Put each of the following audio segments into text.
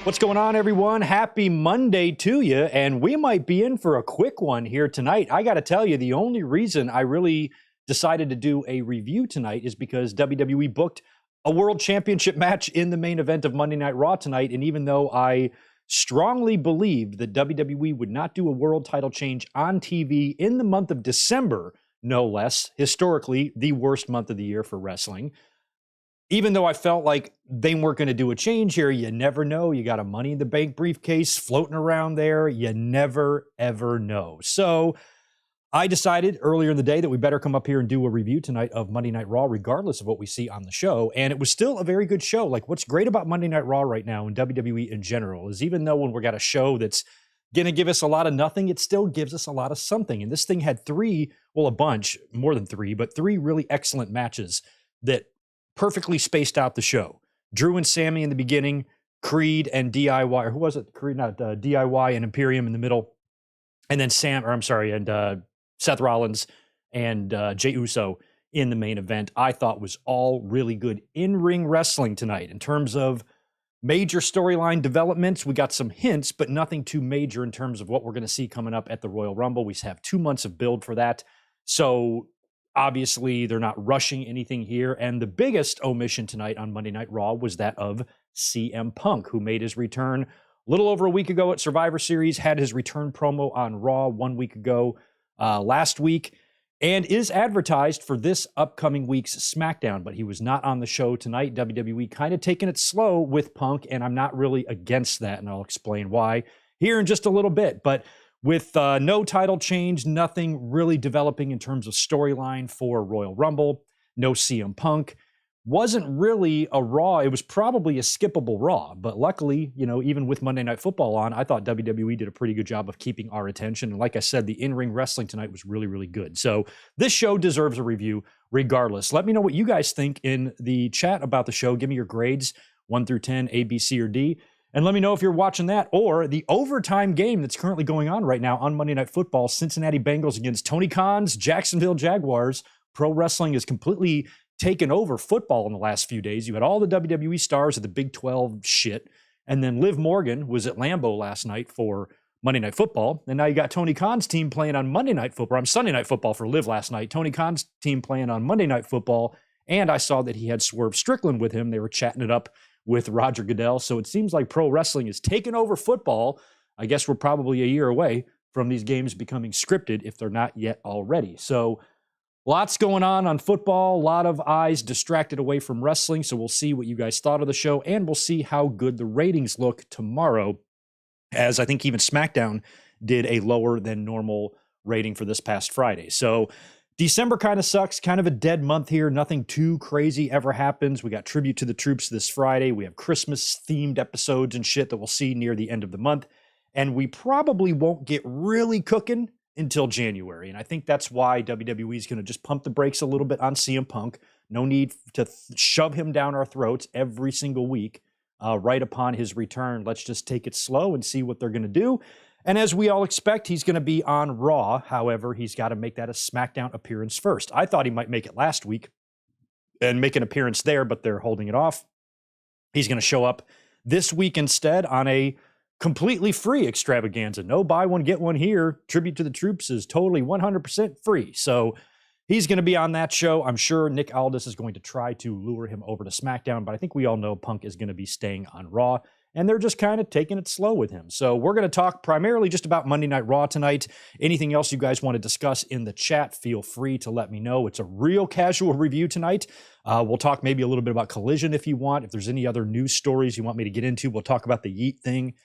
What's going on, everyone? Happy Monday to you, and we might be in for a quick one here tonight. I got to tell you, the only reason I really decided to do a review tonight is because WWE booked a World Championship match in the main event of Monday Night Raw tonight, and even though I strongly believed that WWE would not do a world title change on TV in the month of December, no less, historically the worst month of the year for wrestling, even though I felt like they weren't going to do a change here, you never know. You got a Money in the Bank briefcase floating around there. You never, ever know. So I decided earlier in the day that we better come up here and do a review tonight of Monday Night Raw, regardless of what we see on the show. And it was still a very good show. Like, what's great about Monday Night Raw right now and WWE in general is even though when we got a show that's going to give us a lot of nothing, it still gives us a lot of something. And this thing had a bunch, more than three, but three really excellent matches that perfectly spaced out the show. Drew and Sami in the beginning, Creed and DIY, or who was it? Creed, not DIY and Imperium in the middle. And then Seth Rollins and Jey Uso in the main event. I thought was all really good in-ring wrestling tonight. In terms of major storyline developments, we got some hints, but nothing too major in terms of what we're going to see coming up at the Royal Rumble. We have 2 months of build for that. So obviously, they're not rushing anything here. And the biggest omission tonight on Monday Night Raw was that of CM Punk, who made his return a little over a week ago at Survivor Series, had his return promo on Raw 1 week ago last week, and is advertised for this upcoming week's SmackDown. But he was not on the show tonight. WWE kind of taking it slow with Punk, and I'm not really against that, and I'll explain why here in just a little bit. But with no title change, nothing really developing in terms of storyline for Royal Rumble, no CM Punk, wasn't really a Raw. It was probably a skippable Raw. But luckily, even with Monday Night Football on, I thought WWE did a pretty good job of keeping our attention. And like I said, the in-ring wrestling tonight was really, really good. So this show deserves a review regardless. Let me know what you guys think in the chat about the show. Give me your grades, 1 through 10, A, B, C, or D. And let me know if you're watching that or the overtime game that's currently going on right now on Monday Night Football, Cincinnati Bengals against Tony Khan's Jacksonville Jaguars. Pro wrestling has completely taken over football in the last few days. You had all the WWE stars of the Big 12 shit, and then Liv Morgan was at Lambeau last night for Monday Night Football, and now you got Tony Khan's team playing on Monday Night Football. I'm Sunday Night Football for Liv last night. Tony Khan's team playing on Monday Night Football, and I saw that he had Swerve Strickland with him. They were chatting it up with Roger Goodell. So it seems like pro wrestling is taking over football. I guess we're probably a year away from these games becoming scripted if they're not yet already. So lots going on football, a lot of eyes distracted away from wrestling. So we'll see what you guys thought of the show, and we'll see how good the ratings look tomorrow, as I think even SmackDown did a lower than normal rating for this past Friday. So December kind of sucks, kind of a dead month here. Nothing too crazy ever happens. We got Tribute to the Troops this Friday. We have Christmas-themed episodes and shit that we'll see near the end of the month. And we probably won't get really cooking until January. And I think that's why WWE is going to just pump the brakes a little bit on CM Punk. No need to shove him down our throats every single week right upon his return. Let's just take it slow and see what they're going to do. And as we all expect, he's going to be on Raw. However, he's got to make that a SmackDown appearance first. I thought he might make it last week and make an appearance there, but they're holding it off. He's going to show up this week instead on a completely free extravaganza. No buy one, get one here. Tribute to the Troops is totally 100% free. So he's going to be on that show. I'm sure Nick Aldis is going to try to lure him over to SmackDown, but I think we all know Punk is going to be staying on Raw. And they're just kind of taking it slow with him. So we're going to talk primarily just about Monday Night Raw tonight. Anything else you guys want to discuss in the chat, feel free to let me know. It's a real casual review tonight. We'll talk maybe a little bit about Collision if you want. If there's any other news stories you want me to get into, we'll talk about the Yeet thing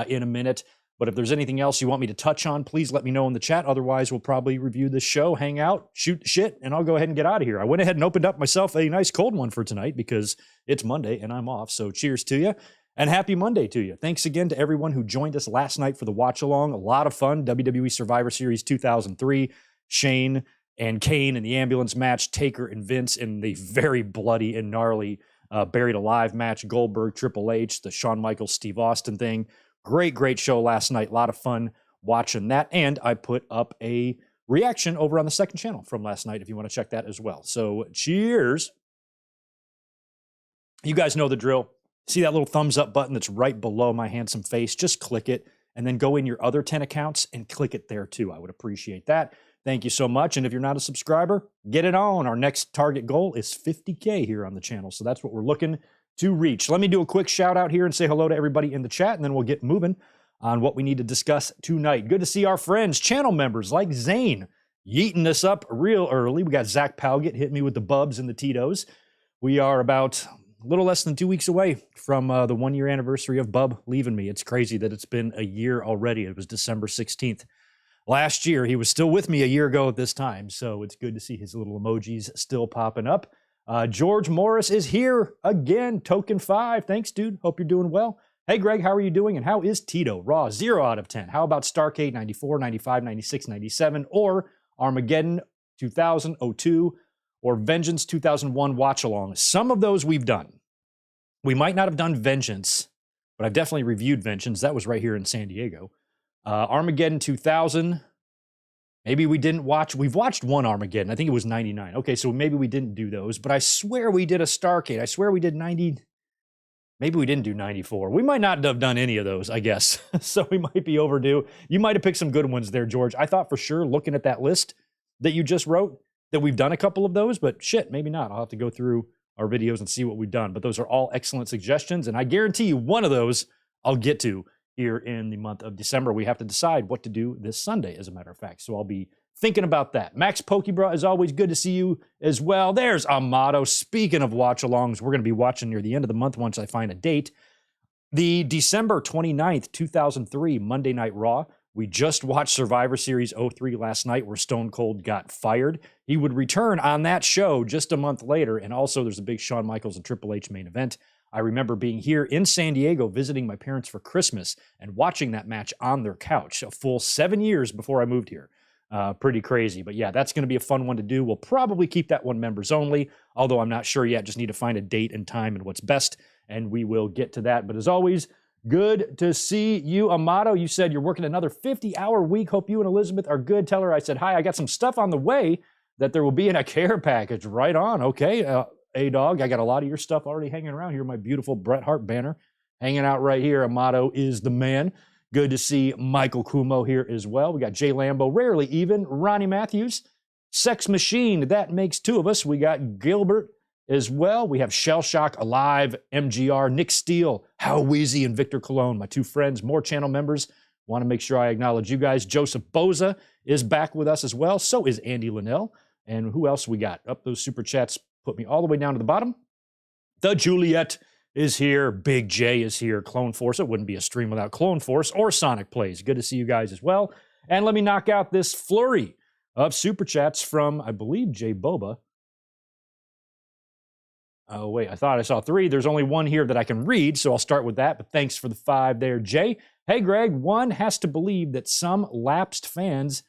in a minute. But if there's anything else you want me to touch on, please let me know in the chat. Otherwise, we'll probably review this show, hang out, shoot shit, and I'll go ahead and get out of here. I went ahead and opened up myself a nice cold one for tonight because it's Monday and I'm off. So cheers to you. And happy Monday to you. Thanks again to everyone who joined us last night for the watch along. A lot of fun. WWE Survivor Series 2003. Shane and Kane in the ambulance match. Taker and Vince in the very bloody and gnarly Buried Alive match. Goldberg, Triple H, the Shawn Michaels, Steve Austin thing. Great show last night. A lot of fun watching that. And I put up a reaction over on the second channel from last night if you want to check that as well. So cheers. You guys know the drill. See that little thumbs up button that's right below my handsome face? Just click it and then go in your other 10 accounts and click it there too. I would appreciate that. Thank you so much. And if you're not a subscriber, get it on. Our next target goal is 50K here on the channel. So that's what we're looking to reach. Let me do a quick shout out here and say hello to everybody in the chat, and then we'll get moving on what we need to discuss tonight. Good to see our friends, channel members like Zane, yeeting us up real early. We got Zach Palgett hitting me with the Bubs and the Tito's. We are about a little less than 2 weeks away from the 1 year anniversary of Bub leaving me. It's crazy that it's been a year already. It was December 16th. Last year, he was still with me a year ago at this time, so it's good to see his little emojis still popping up. George Morris is here again, token 5. Thanks, dude. Hope you're doing well. Hey, Greg, how are you doing? And how is Tito? Raw, 0 out of 10. How about Starcade 94, 95, 96, 97, or Armageddon 2000, 02, or Vengeance 2001 watch-along? Some of those we've done. We might not have done Vengeance, but I've definitely reviewed Vengeance. That was right here in San Diego. Armageddon 2000, maybe we didn't watch. We've watched one Armageddon. I think it was 99. Okay, so maybe we didn't do those, but I swear we did a Starcade. I swear we did 90. Maybe we didn't do 94. We might not have done any of those, I guess. So we might be overdue. You might have picked some good ones there, George. I thought for sure, looking at that list that you just wrote, that we've done a couple of those, but shit, maybe not. I'll have to go through our videos and see what we've done. But those are all excellent suggestions, and I guarantee you one of those I'll get to here in the month of December. We have to decide what to do this Sunday, as a matter of fact. So I'll be thinking about that. Max Pokebra, is always good to see you as well. There's Amato. Speaking of watch-alongs, we're going to be watching near the end of the month once I find a date. The December 29th, 2003 Monday Night Raw. We just watched Survivor Series 03 last night where Stone Cold got fired. He would return on that show just a month later. And also there's a big Shawn Michaels and Triple H main event. I remember being here in San Diego visiting my parents for Christmas and watching that match on their couch a full 7 years before I moved here. Pretty crazy. But yeah, that's going to be a fun one to do. We'll probably keep that one members only, although I'm not sure yet. Just need to find a date and time and what's best, and we will get to that. But as always, good to see you, Amato. You said you're working another 50-hour week. Hope you and Elizabeth are good. Tell her I said hi. I got some stuff on the way that there will be in a care package. Right on. Okay. A-Dog, I got a lot of your stuff already hanging around here. My beautiful Bret Hart banner hanging out right here. Amato is the man. Good to see Michael Kumo here as well. We got Jay Lambo, Rarely Even, Ronnie Matthews, Sex Machine. That makes 2 of us. We got Gilbert as well. We have Shell Shock Alive, MGR, Nick Steele, How Wheezy, and Victor Colon, my 2 friends, more channel members. Want to make sure I acknowledge you guys. Joseph Boza is back with us as well. So is Andy Linnell. And who else we got? Up those super chats put me all the way down to the bottom. The Juliet is here. Big J is here. Clone Force. It wouldn't be a stream without Clone Force or Sonic Plays. Good to see you guys as well. And let me knock out this flurry of super chats from, I believe, Jay Boba. Oh, wait, I thought I saw 3. There's only 1 here that I can read, so I'll start with that. But thanks for the 5 there, Jay. Hey, Greg, one has to believe that some lapsed fans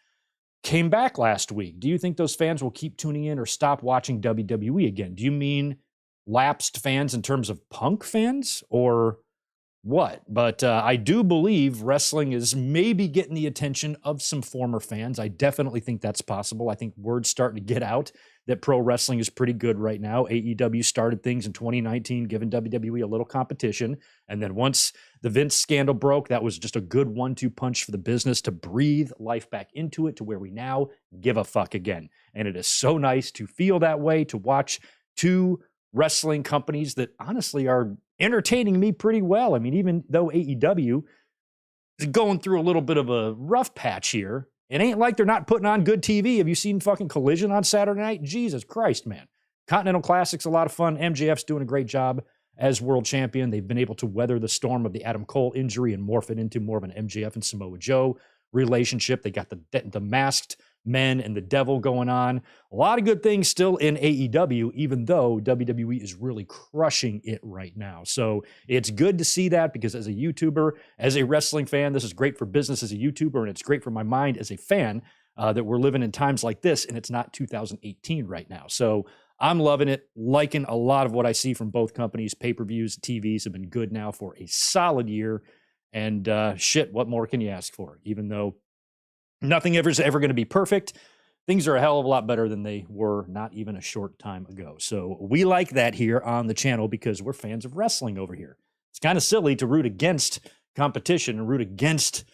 came back last week. Do you think those fans will keep tuning in or stop watching WWE again? Do you mean lapsed fans in terms of Punk fans or what? But I do believe wrestling is maybe getting the attention of some former fans. I definitely think that's possible. I think word's starting to get out that pro wrestling is pretty good right now. AEW started things in 2019, giving WWE a little competition. And then once the Vince scandal broke, that was just a good 1-2 punch for the business to breathe life back into it to where we now give a fuck again. And it is so nice to feel that way, to watch 2 wrestling companies that honestly are entertaining me pretty well. I mean, even though AEW is going through a little bit of a rough patch here, it ain't like they're not putting on good TV. Have you seen fucking Collision on Saturday night? Jesus Christ, man. Continental Classic's a lot of fun. MJF's doing a great job as world champion. They've been able to weather the storm of the Adam Cole injury and morph it into more of an MJF and Samoa Joe relationship. They got the masked men and the devil going on. A lot of good things still in AEW, even though WWE is really crushing it right now. So it's good to see that, because as a YouTuber, as a wrestling fan, this is great for business as a YouTuber, and it's great for my mind as a fan that we're living in times like this, and it's not 2018 right now. So I'm loving it, liking a lot of what I see from both companies. Pay-per-views, TVs have been good now for a solid year. And shit, what more can you ask for? Even though nothing ever is ever going to be perfect, things are a hell of a lot better than they were not even a short time ago. So we like that here on the channel because we're fans of wrestling over here. It's kind of silly to root against competition and root against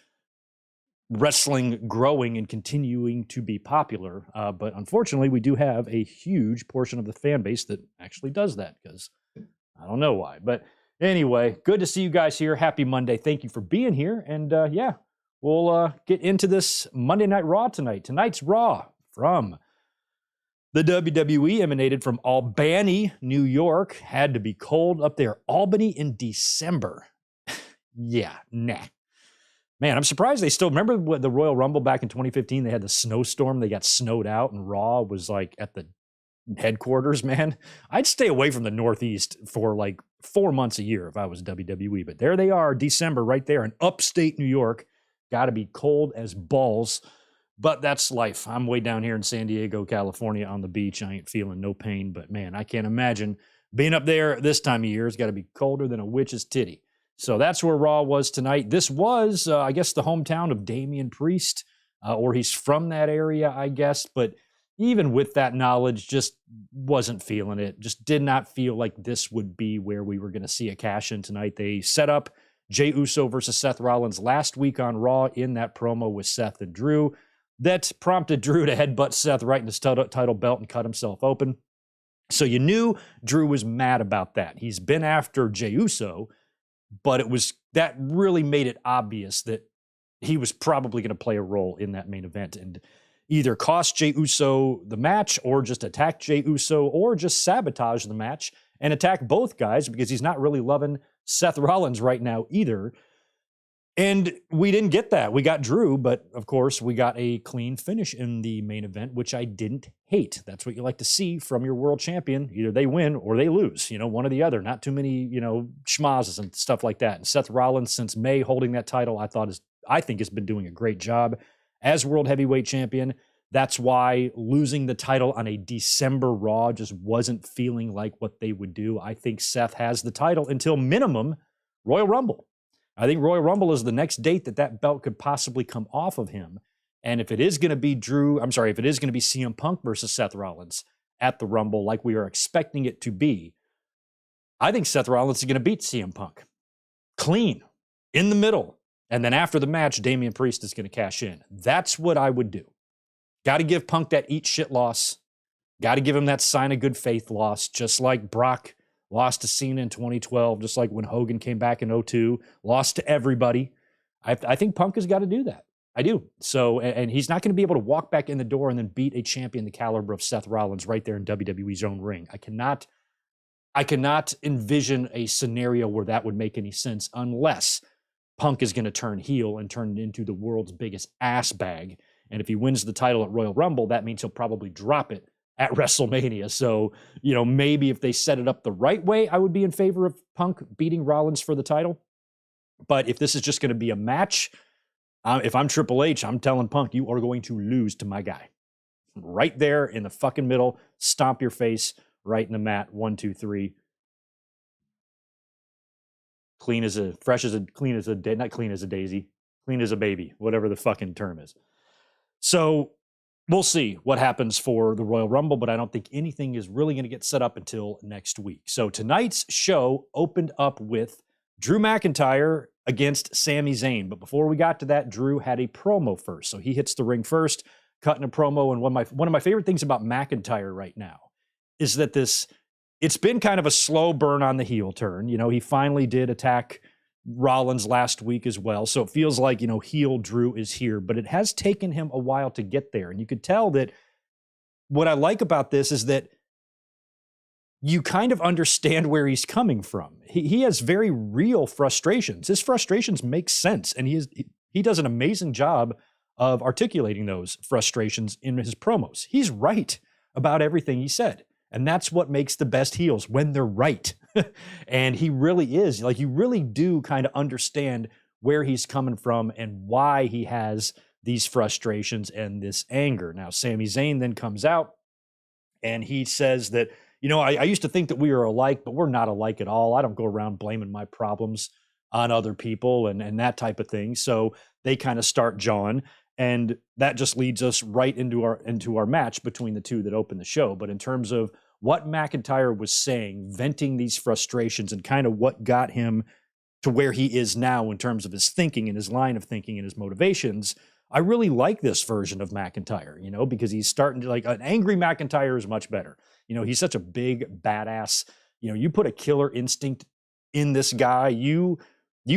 wrestling growing and continuing to be popular. But unfortunately, we do have a huge portion of the fan base that actually does that, because I don't know why. But anyway, good to see you guys here. Happy Monday. Thank you for being here. And yeah, we'll get into this Monday Night Raw tonight. Tonight's Raw from the WWE emanated from Albany, New York. Had to be cold up there. Albany in December. Yeah, nah. Man, I'm surprised they still remember what the Royal Rumble back in 2015. They had the snowstorm. They got snowed out, and Raw was like at the headquarters. Man, I'd stay away from the Northeast for like 4 months a year if I was WWE. But there they are, December, right there in upstate New York. Got to be cold as balls. But that's life. I'm way down here in San Diego, California on the beach. I ain't feeling no pain. But man, I can't imagine being up there this time of year. It's got to be colder than a witch's titty. So that's where Raw was tonight. This was, I guess, the hometown of Damian Priest, or he's from that area, I guess. But even with that knowledge, just wasn't feeling it. Just did not feel like this would be where we were going to see a cash in tonight. They set up Jey Uso versus Seth Rollins last week on Raw in that promo with Seth and Drew. That prompted Drew to headbutt Seth right in his title belt and cut himself open. So you knew Drew was mad about that. He's been after Jey Uso, but that really made it obvious that he was probably going to play a role in that main event and either cost Jey Uso the match or just attack Jey Uso or just sabotage the match and attack both guys, because he's not really loving Seth Rollins right now either. And we didn't get that. We got Drew, but of course we got a clean finish in the main event, which I didn't hate. That's what you like to see from your world champion. Either they win or they lose, one or the other. Not too many, schmazes and stuff like that. And Seth Rollins, since May holding that title, I think has been doing a great job as world heavyweight champion. That's why losing the title on a December Raw just wasn't feeling like what they would do. I think Seth has the title until minimum Royal Rumble. I think Royal Rumble is the next date that belt could possibly come off of him. And if it is going to be if it is going to be CM Punk versus Seth Rollins at the Rumble, like we are expecting it to be, I think Seth Rollins is going to beat CM Punk. Clean, in the middle. And then after the match, Damian Priest is going to cash in. That's what I would do. Got to give Punk that eat shit loss. Got to give him that sign of good faith loss, just like Brock lost to Cena in 2012, just like when Hogan came back in 2002, lost to everybody. I think Punk has got to do that. I do. So, and he's not going to be able to walk back in the door and then beat a champion the caliber of Seth Rollins right there in WWE's own ring. I cannot envision a scenario where that would make any sense unless Punk is going to turn heel and turn it into the world's biggest ass bag. And if he wins the title at Royal Rumble, that means he'll probably drop it at WrestleMania. So, maybe if they set it up the right way, I would be in favor of Punk beating Rollins for the title. But if this is just going to be a match, if I'm Triple H, I'm telling Punk, you are going to lose to my guy. Right there in the fucking middle, stomp your face right in the mat. 1, 2, 3. Clean as a daisy, clean as a baby, whatever the fucking term is. So we'll see what happens for the Royal Rumble, but I don't think anything is really going to get set up until next week. So tonight's show opened up with Drew McIntyre against Sami Zayn. But before we got to that, Drew had a promo first. So he hits the ring first, cutting a promo. And one of my favorite things about McIntyre right now is that it's been kind of a slow burn on the heel turn. He finally did attack Rollins last week as well. So it feels like, heel Drew is here, but it has taken him a while to get there. And you could tell that what I like about this is that you kind of understand where he's coming from. He has very real frustrations. His frustrations make sense. And he does an amazing job of articulating those frustrations in his promos. He's right about everything he said. And that's what makes the best heels, when they're right. And he really is. Like, you really do kind of understand where he's coming from and why he has these frustrations and this anger. Now, Sami Zayn then comes out and he says that, I used to think that we were alike, but we're not alike at all. I don't go around blaming my problems on other people and that type of thing. So they kind of start jawing. And that just leads us right into our match between the two that opened the show. But in terms of what McIntyre was saying, venting these frustrations and kind of what got him to where he is now in terms of his thinking and his line of thinking and his motivations, I really like this version of McIntyre, because he's starting to, like, an angry McIntyre is much better. He's such a big badass. You put a killer instinct in this guy, you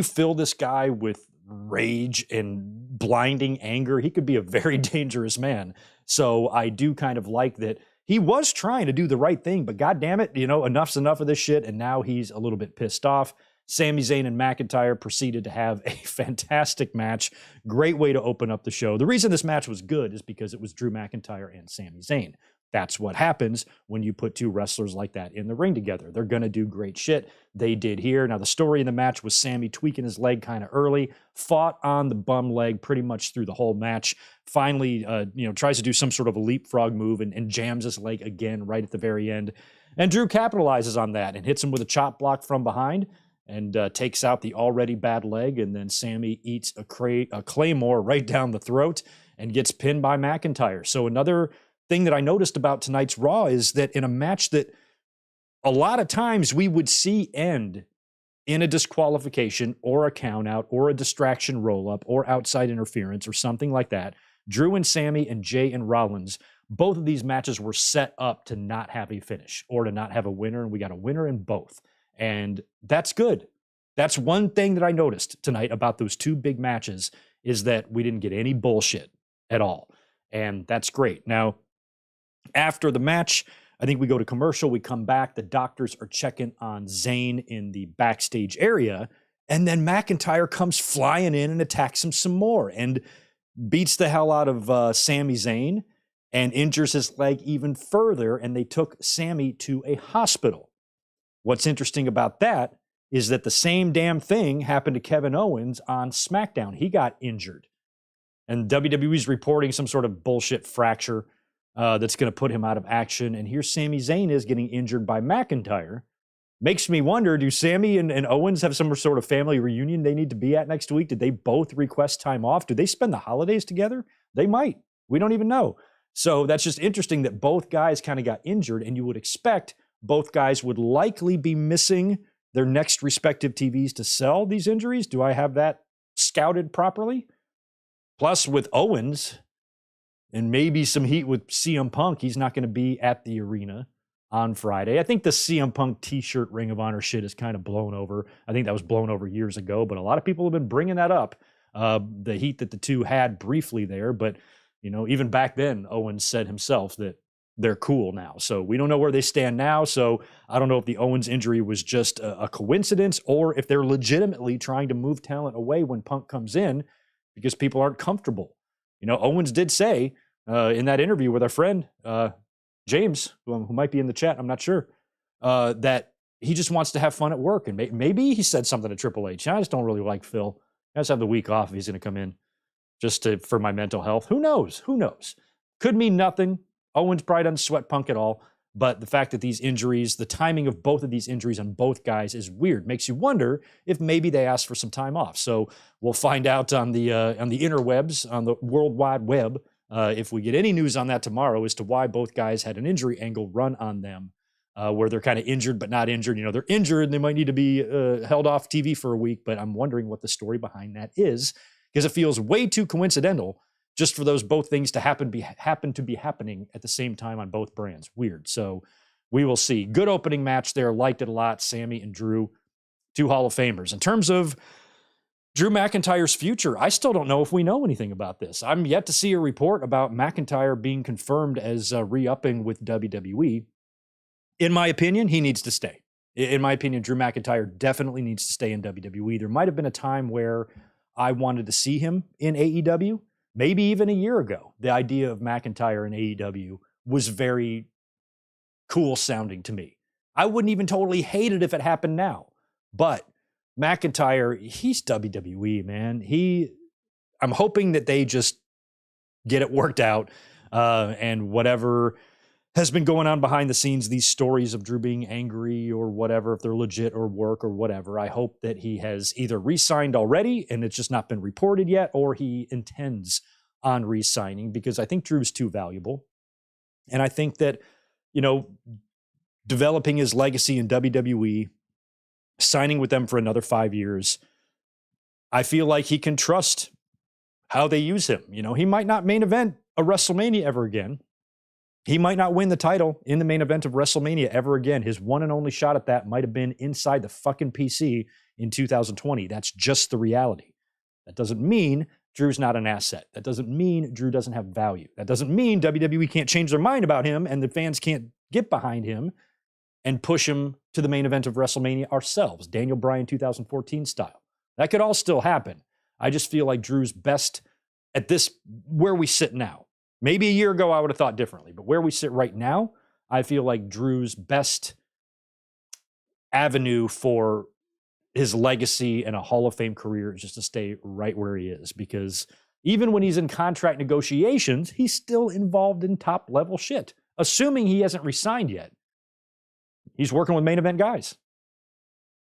fill this guy with rage and blinding anger. He could be a very dangerous man. So I do kind of like that he was trying to do the right thing, but God damn it, enough's enough of this shit. And now he's a little bit pissed off. Sami Zayn and McIntyre proceeded to have a fantastic match. Great way to open up the show. The reason this match was good is because it was Drew McIntyre and Sami Zayn. That's what happens when you put two wrestlers like that in the ring together. They're going to do great shit. They did here. Now, the story in the match was Sami tweaking his leg kind of early, fought on the bum leg pretty much through the whole match. Finally, tries to do some sort of a leapfrog move and jams his leg again right at the very end. And Drew capitalizes on that and hits him with a chop block from behind and takes out the already bad leg. And then Sami eats a claymore right down the throat and gets pinned by McIntyre. So another thing that I noticed about tonight's Raw is that in a match that a lot of times we would see end in a disqualification or a count out or a distraction roll up or outside interference or something like that, Drew and Sami and Jey and Rollins, both of these matches were set up to not have a finish or to not have a winner, and we got a winner in both. And that's good. That's one thing that I noticed tonight about those two big matches is that we didn't get any bullshit at all. And that's great. Now, after the match, I think we go to commercial. We come back. The doctors are checking on Zayn in the backstage area. And then McIntyre comes flying in and attacks him some more and beats the hell out of Sami Zayn and injures his leg even further. And they took Sami to a hospital. What's interesting about that is that the same damn thing happened to Kevin Owens on SmackDown. He got injured. And WWE's reporting some sort of bullshit fracture that's going to put him out of action. And here Sami Zayn is getting injured by McIntyre. Makes me wonder, do Sami and Owens have some sort of family reunion they need to be at next week? Did they both request time off? Do they spend the holidays together? They might. We don't even know. So that's just interesting that both guys kind of got injured, and you would expect both guys would likely be missing their next respective TVs to sell these injuries. Do I have that scouted properly? Plus, with Owens and maybe some heat with CM Punk, he's not going to be at the arena on Friday. I think the CM Punk t-shirt Ring of Honor shit is kind of blown over. I think that was blown over years ago, but a lot of people have been bringing that up. The heat that the two had briefly there, but even back then, Owens said himself that they're cool now. So we don't know where they stand now. So I don't know if the Owens injury was just a coincidence or if they're legitimately trying to move talent away when Punk comes in because people aren't comfortable. Owens did say in that interview with our friend James, who might be in the chat, I'm not sure, that he just wants to have fun at work. And maybe he said something to Triple H. I just don't really like Phil. I just have the week off if he's going to come in just for my mental health. Who knows? Could mean nothing. Owens probably doesn't sweat Punk at all. But the fact that these injuries, the timing of both of these injuries on both guys is weird. Makes you wonder if maybe they asked for some time off. So we'll find out on the interwebs, on the World Wide Web, if we get any news on that tomorrow as to why both guys had an injury angle run on them, where they're kind of injured but not injured. They're injured and they might need to be held off TV for a week. But I'm wondering what the story behind that is, because it feels way too coincidental just for those both things to happen to be happening at the same time on both brands. Weird. So we will see. Good opening match there. Liked it a lot. Sami and Drew, two Hall of Famers. In terms of Drew McIntyre's future, I still don't know if we know anything about this. I'm yet to see a report about McIntyre being confirmed as re-upping with WWE. In my opinion, he needs to stay. In my opinion, Drew McIntyre definitely needs to stay in WWE. There might have been a time where I wanted to see him in AEW. Maybe even a year ago, the idea of McIntyre in AEW was very cool sounding to me. I wouldn't even totally hate it if it happened now. But McIntyre, he's WWE, man. I'm hoping that they just get it worked out and whatever has been going on behind the scenes, these stories of Drew being angry or whatever, if they're legit or work or whatever, I hope that he has either re-signed already and it's just not been reported yet, or he intends on re-signing, because I think Drew's too valuable. And I think that, developing his legacy in WWE, signing with them for another 5 years. I feel like he can trust how they use him. You know, he might not main event a WrestleMania ever again. He might not win the title in the main event of WrestleMania ever again. His one and only shot at that might have been inside the fucking PC in 2020. That's just the reality. That doesn't mean Drew's not an asset. That doesn't mean Drew doesn't have value. That doesn't mean WWE can't change their mind about him and the fans can't get behind him and push him to the main event of WrestleMania ourselves, Daniel Bryan 2014 style. That could all still happen. I just feel like Drew's best at this, where we sit now. Maybe a year ago, I would have thought differently, but where we sit right now, I feel like Drew's best avenue for his legacy and a Hall of Fame career is just to stay right where he is, because even when he's in contract negotiations, he's still involved in top level shit. Assuming he hasn't resigned yet, he's working with main event guys.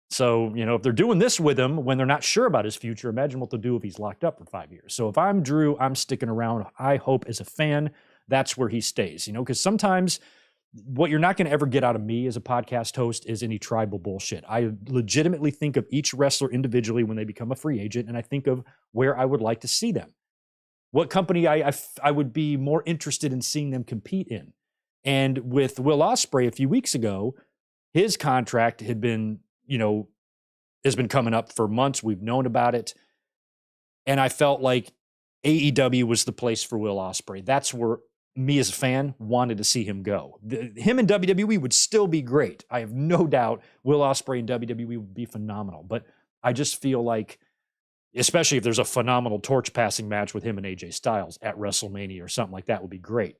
So, you know, if they're doing this with him when they're not sure about his future, imagine what they'll do if he's locked up for 5 years. So if I'm Drew, I'm sticking around. I hope as a fan, that's where he stays, you know, because sometimes what you're not going to ever get out of me as a podcast host is any tribal bullshit. I legitimately think of each wrestler individually when they become a free agent, and I think of where I would like to see them. What company I would be more interested in seeing them compete in. And with Will Ospreay a few weeks ago, his contract had been, you know, has been coming up for months. We've known about it. And I felt like AEW was the place for Will Ospreay. That's where me as a fan wanted to see him go. Him and WWE would still be great. I have no doubt Will Ospreay and WWE would be phenomenal. But I just feel like, especially if there's a phenomenal torch passing match with him and AJ Styles at WrestleMania or something like that, would be great.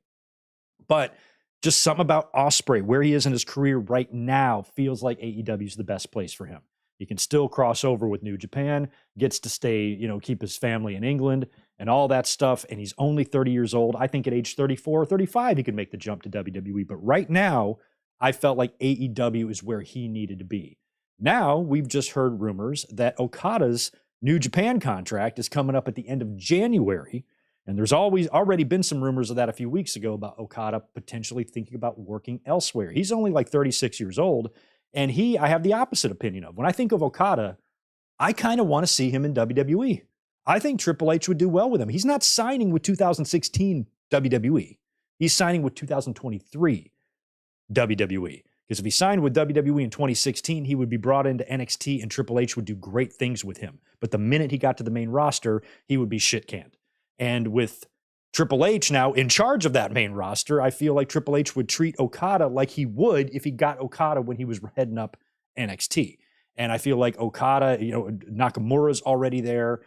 But just something about Ospreay, where he is in his career right now, feels like AEW is the best place for him. He can still cross over with New Japan, gets to stay, you know, keep his family in England and all that stuff. And he's only 30 years old. I think at age 34 or 35, he could make the jump to WWE. But right now, I felt like AEW is where he needed to be. Now, we've just heard rumors that Okada's New Japan contract is coming up at the end of January. And there's already been some rumors of that a few weeks ago about Okada potentially thinking about working elsewhere. He's only like 36 years old, and I have the opposite opinion of. When I think of Okada, I kind of want to see him in WWE. I think Triple H would do well with him. He's not signing with 2016 WWE. He's signing with 2023 WWE. Because if he signed with WWE in 2016, he would be brought into NXT and Triple H would do great things with him. But the minute he got to the main roster, he would be shit-canned. And with Triple H now in charge of that main roster, I feel like Triple H would treat Okada like he would if he got Okada when he was heading up NXT. And I feel like Okada, you know, Nakamura's already there.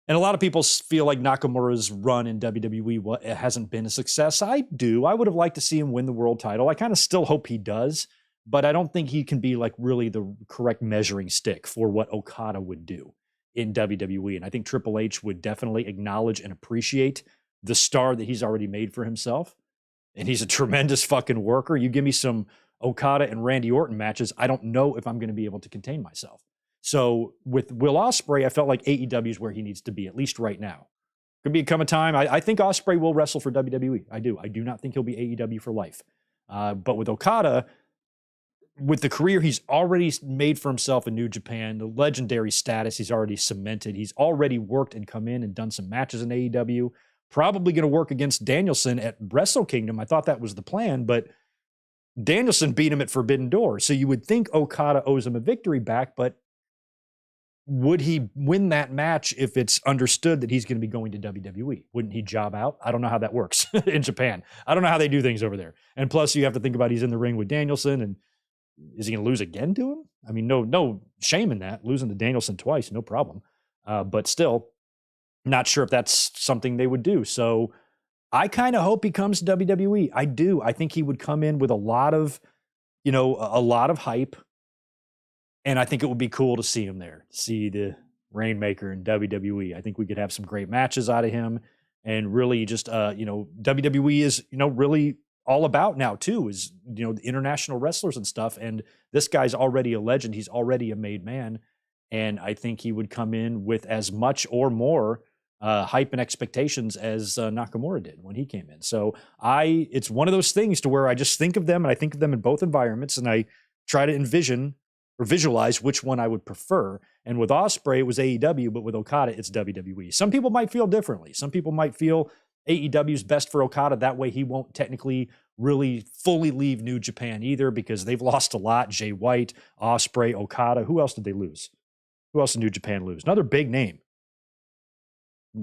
And a lot of people feel like Nakamura's run in WWE hasn't been a success. I do. I would have liked to see him win the world title. I kind of still hope he does, but I don't think he can be like really the correct measuring stick for what Okada would do in WWE. And I think Triple H would definitely acknowledge and appreciate the star that he's already made for himself. And he's a tremendous fucking worker. You give me some Okada and Randy Orton matches, I don't know if I'm going to be able to contain myself. So with Will Ospreay, I felt like AEW is where he needs to be, at least right now. Could become a time. I think Ospreay will wrestle for WWE. I do. I do not think he'll be AEW for life. But with Okada, with the career he's already made for himself in New Japan, the legendary status he's already cemented, he's already worked and come in and done some matches in AEW, probably going to work against Danielson at Wrestle Kingdom. I thought that was the plan, but Danielson beat him at Forbidden Door. So you would think Okada owes him a victory back, but would he win that match if it's understood that he's going to be going to WWE? Wouldn't he job out? I don't know how that works in Japan. I don't know how they do things over there. And plus you have to think about he's in the ring with Danielson, and is he going to lose again to him? I mean, no shame in that. Losing to Danielson twice, no problem. But still, not sure if that's something they would do. So I kind of hope he comes to WWE. I do. I think he would come in with a lot of hype. And I think it would be cool to see him there, see the Rainmaker in WWE. I think we could have some great matches out of him. And really just, WWE is, really all about now too, is, the international wrestlers and stuff. And this guy's already a legend. He's already a made man. And I think he would come in with as much or more hype and expectations as Nakamura did when he came in. So it's one of those things to where I just think of them, and I think of them in both environments, and I try to envision or visualize which one I would prefer. And with Ospreay, it was AEW, but with Okada, it's WWE. Some people might feel differently. Some people might feel AEW is best for Okada. That way he won't technically really fully leave New Japan either, because they've lost a lot. Jay White, Ospreay, Okada. Who else did they lose? Who else did New Japan lose? Another big name.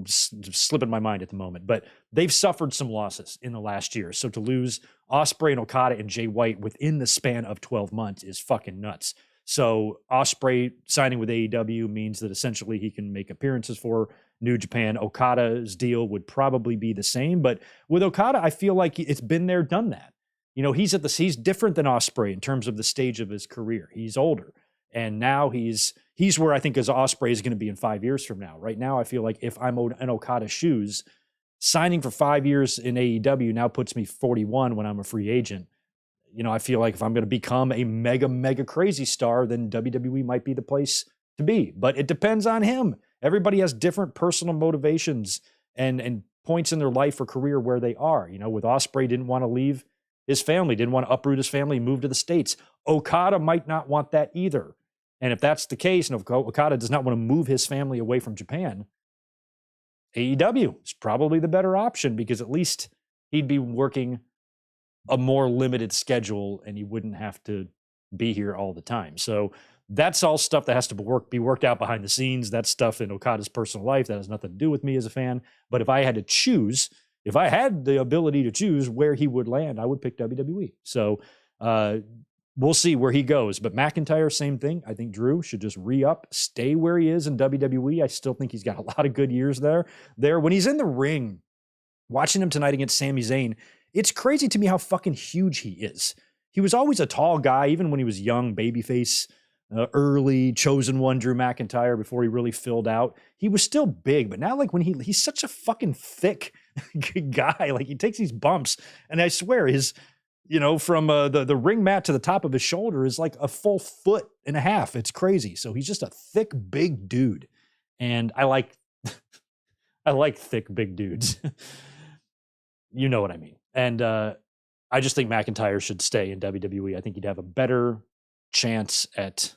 Just slipping my mind at the moment, but they've suffered some losses in the last year. So to lose Ospreay and Okada and Jay White within the span of 12 months is fucking nuts. So Ospreay signing with AEW means that essentially he can make appearances for New Japan. Okada's deal would probably be the same, but with Okada, I feel like it's been there, done that. You know, he's different than Ospreay in terms of the stage of his career. He's older, and now he's where I think as Ospreay is going to be in 5 years from now. Right now, I feel like if I'm in Okada's shoes, signing for 5 years in AEW now puts me 41 when I'm a free agent. You know, I feel like if I'm going to become a mega, mega crazy star, then WWE might be the place to be. But it depends on him. Everybody has different personal motivations and points in their life or career where they are. You know, with Ospreay, didn't want to leave his family, didn't want to uproot his family, move to the States. Okada might not want that either. And if that's the case, and if Okada does not want to move his family away from Japan, AEW is probably the better option, because at least he'd be working a more limited schedule and he wouldn't have to be here all the time. So that's all stuff that has to be worked out behind the scenes. That's stuff in Okada's personal life that has nothing to do with me as a fan. But if I had to choose, if I had the ability to choose where he would land, I would pick WWE. So we'll see where he goes. But McIntyre, same thing. I think Drew should just re-up, stay where he is in WWE. I still think he's got a lot of good years there. When he's in the ring, watching him tonight against Sami Zayn, it's crazy to me how fucking huge he is. He was always a tall guy, even when he was young, babyface, early, chosen one, Drew McIntyre, before he really filled out. He was still big, but now, like, when he's such a fucking thick guy, like, he takes these bumps, and I swear his, you know, from the ring mat to the top of his shoulder is like a full 1.5 feet. It's crazy. So he's just a thick, big dude. And I like thick, big dudes. You know what I mean? And I just think McIntyre should stay in WWE. I think he'd have a better chance at,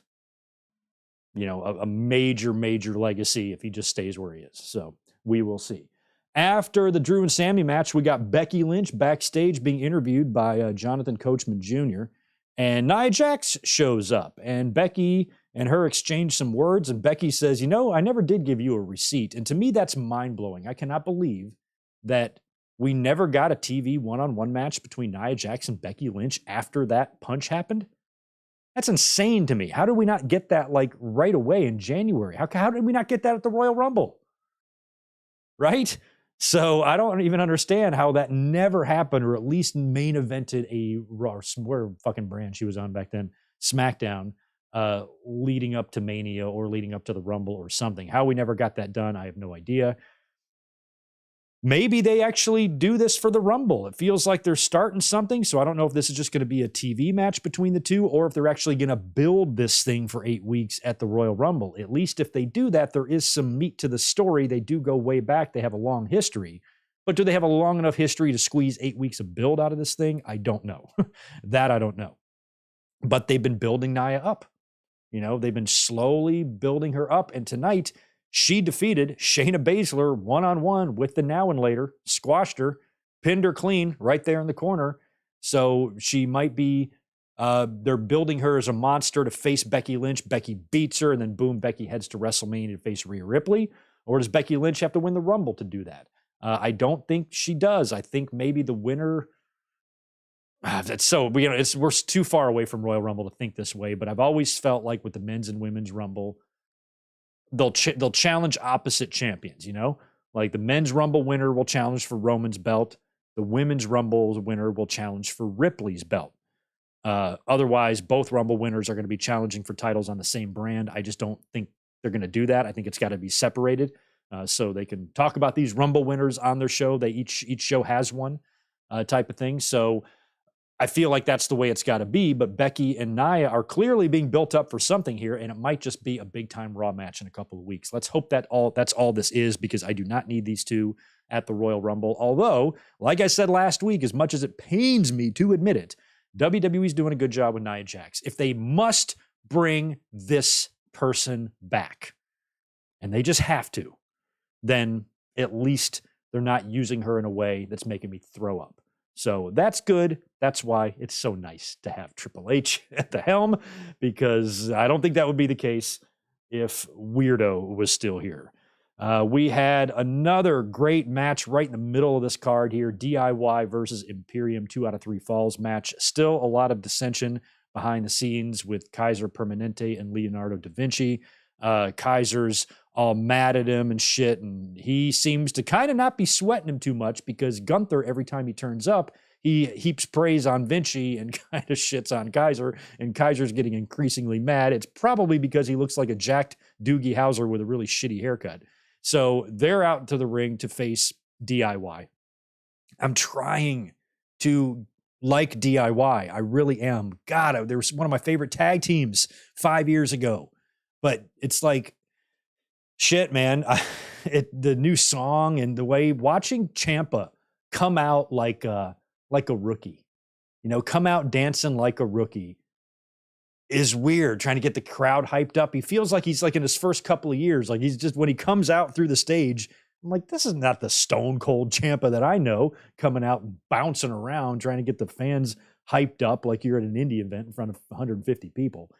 you know, a major, major legacy if he just stays where he is. So we will see. After the Drew and Sami match, we got Becky Lynch backstage being interviewed by Jonathan Coachman Jr. And Nia Jax shows up, and Becky and her exchange some words, and Becky says, you know, I never did give you a receipt. And to me, that's mind-blowing. I cannot believe that we never got a TV one-on-one match between Nia Jax and Becky Lynch after that punch happened. That's insane to me. How did we not get that, like, right away in January? How did we not get that at the Royal Rumble? Right? So I don't even understand how that never happened, or at least main evented a Raw, where fucking brand she was on back then, SmackDown, leading up to Mania or leading up to the Rumble or something. How we never got that done, I have no idea. Maybe they actually do this for the Rumble. It feels like they're starting something, so I don't know if this is just going to be a TV match between the two, or if they're actually going to build this thing for 8 weeks at the Royal Rumble. At least if they do that, there is some meat to the story. They do go way back. They have a long history. But do they have a long enough history to squeeze 8 weeks of build out of this thing? I don't know. That I don't know. But they've been building Nia up. You know, they've been slowly building her up, and tonight she defeated Shayna Baszler one-on-one with the Now and Later, squashed her, pinned her clean right there in the corner. So she might be, they're building her as a monster to face Becky Lynch. Becky beats her, and then boom, Becky heads to WrestleMania to face Rhea Ripley. Or does Becky Lynch have to win the Rumble to do that? I don't think she does. I think maybe the winner... we're too far away from Royal Rumble to think this way, but I've always felt like with the men's and women's Rumble, they'll challenge opposite champions, you know? Like the men's Rumble winner will challenge for Roman's belt. The women's Rumble winner will challenge for Ripley's belt. Otherwise, both Rumble winners are going to be challenging for titles on the same brand. I just don't think they're going to do that. I think it's got to be separated so they can talk about these Rumble winners on their show. They each show has one type of thing. So I feel like that's the way it's got to be, but Becky and Nia are clearly being built up for something here, and it might just be a big-time Raw match in a couple of weeks. Let's hope that's all this is, because I do not need these two at the Royal Rumble. Although, like I said last week, as much as it pains me to admit it, WWE's doing a good job with Nia Jax. If they must bring this person back, and they just have to, then at least they're not using her in a way that's making me throw up. So that's good. That's why it's so nice to have Triple H at the helm, because I don't think that would be the case if Weirdo was still here. We had another great match right in the middle of this card here. DIY versus Imperium, 2 out of 3 falls match. Still a lot of dissension behind the scenes with Kaiser Permanente and Leonardo da Vinci. Kaiser's all mad at him and shit, and he seems to kind of not be sweating him too much, because Gunther, every time he turns up, he heaps praise on Vinci and kind of shits on Kaiser, and Kaiser's getting increasingly mad. It's probably because he looks like a jacked Doogie Howser with a really shitty haircut. So they're out to the ring to face DIY. I'm trying to like DIY. I really am. God, they were one of my favorite tag teams 5 years ago. But it's like, shit, man. The new song and the way watching Ciampa come out like a rookie, come out dancing like a rookie is weird. Trying to get the crowd hyped up. He feels like he's like in his first couple of years. Like he's just, when he comes out through the stage, I'm like, this is not the stone cold Ciampa that I know, coming out and bouncing around, trying to get the fans hyped up like you're at an indie event in front of 150 people.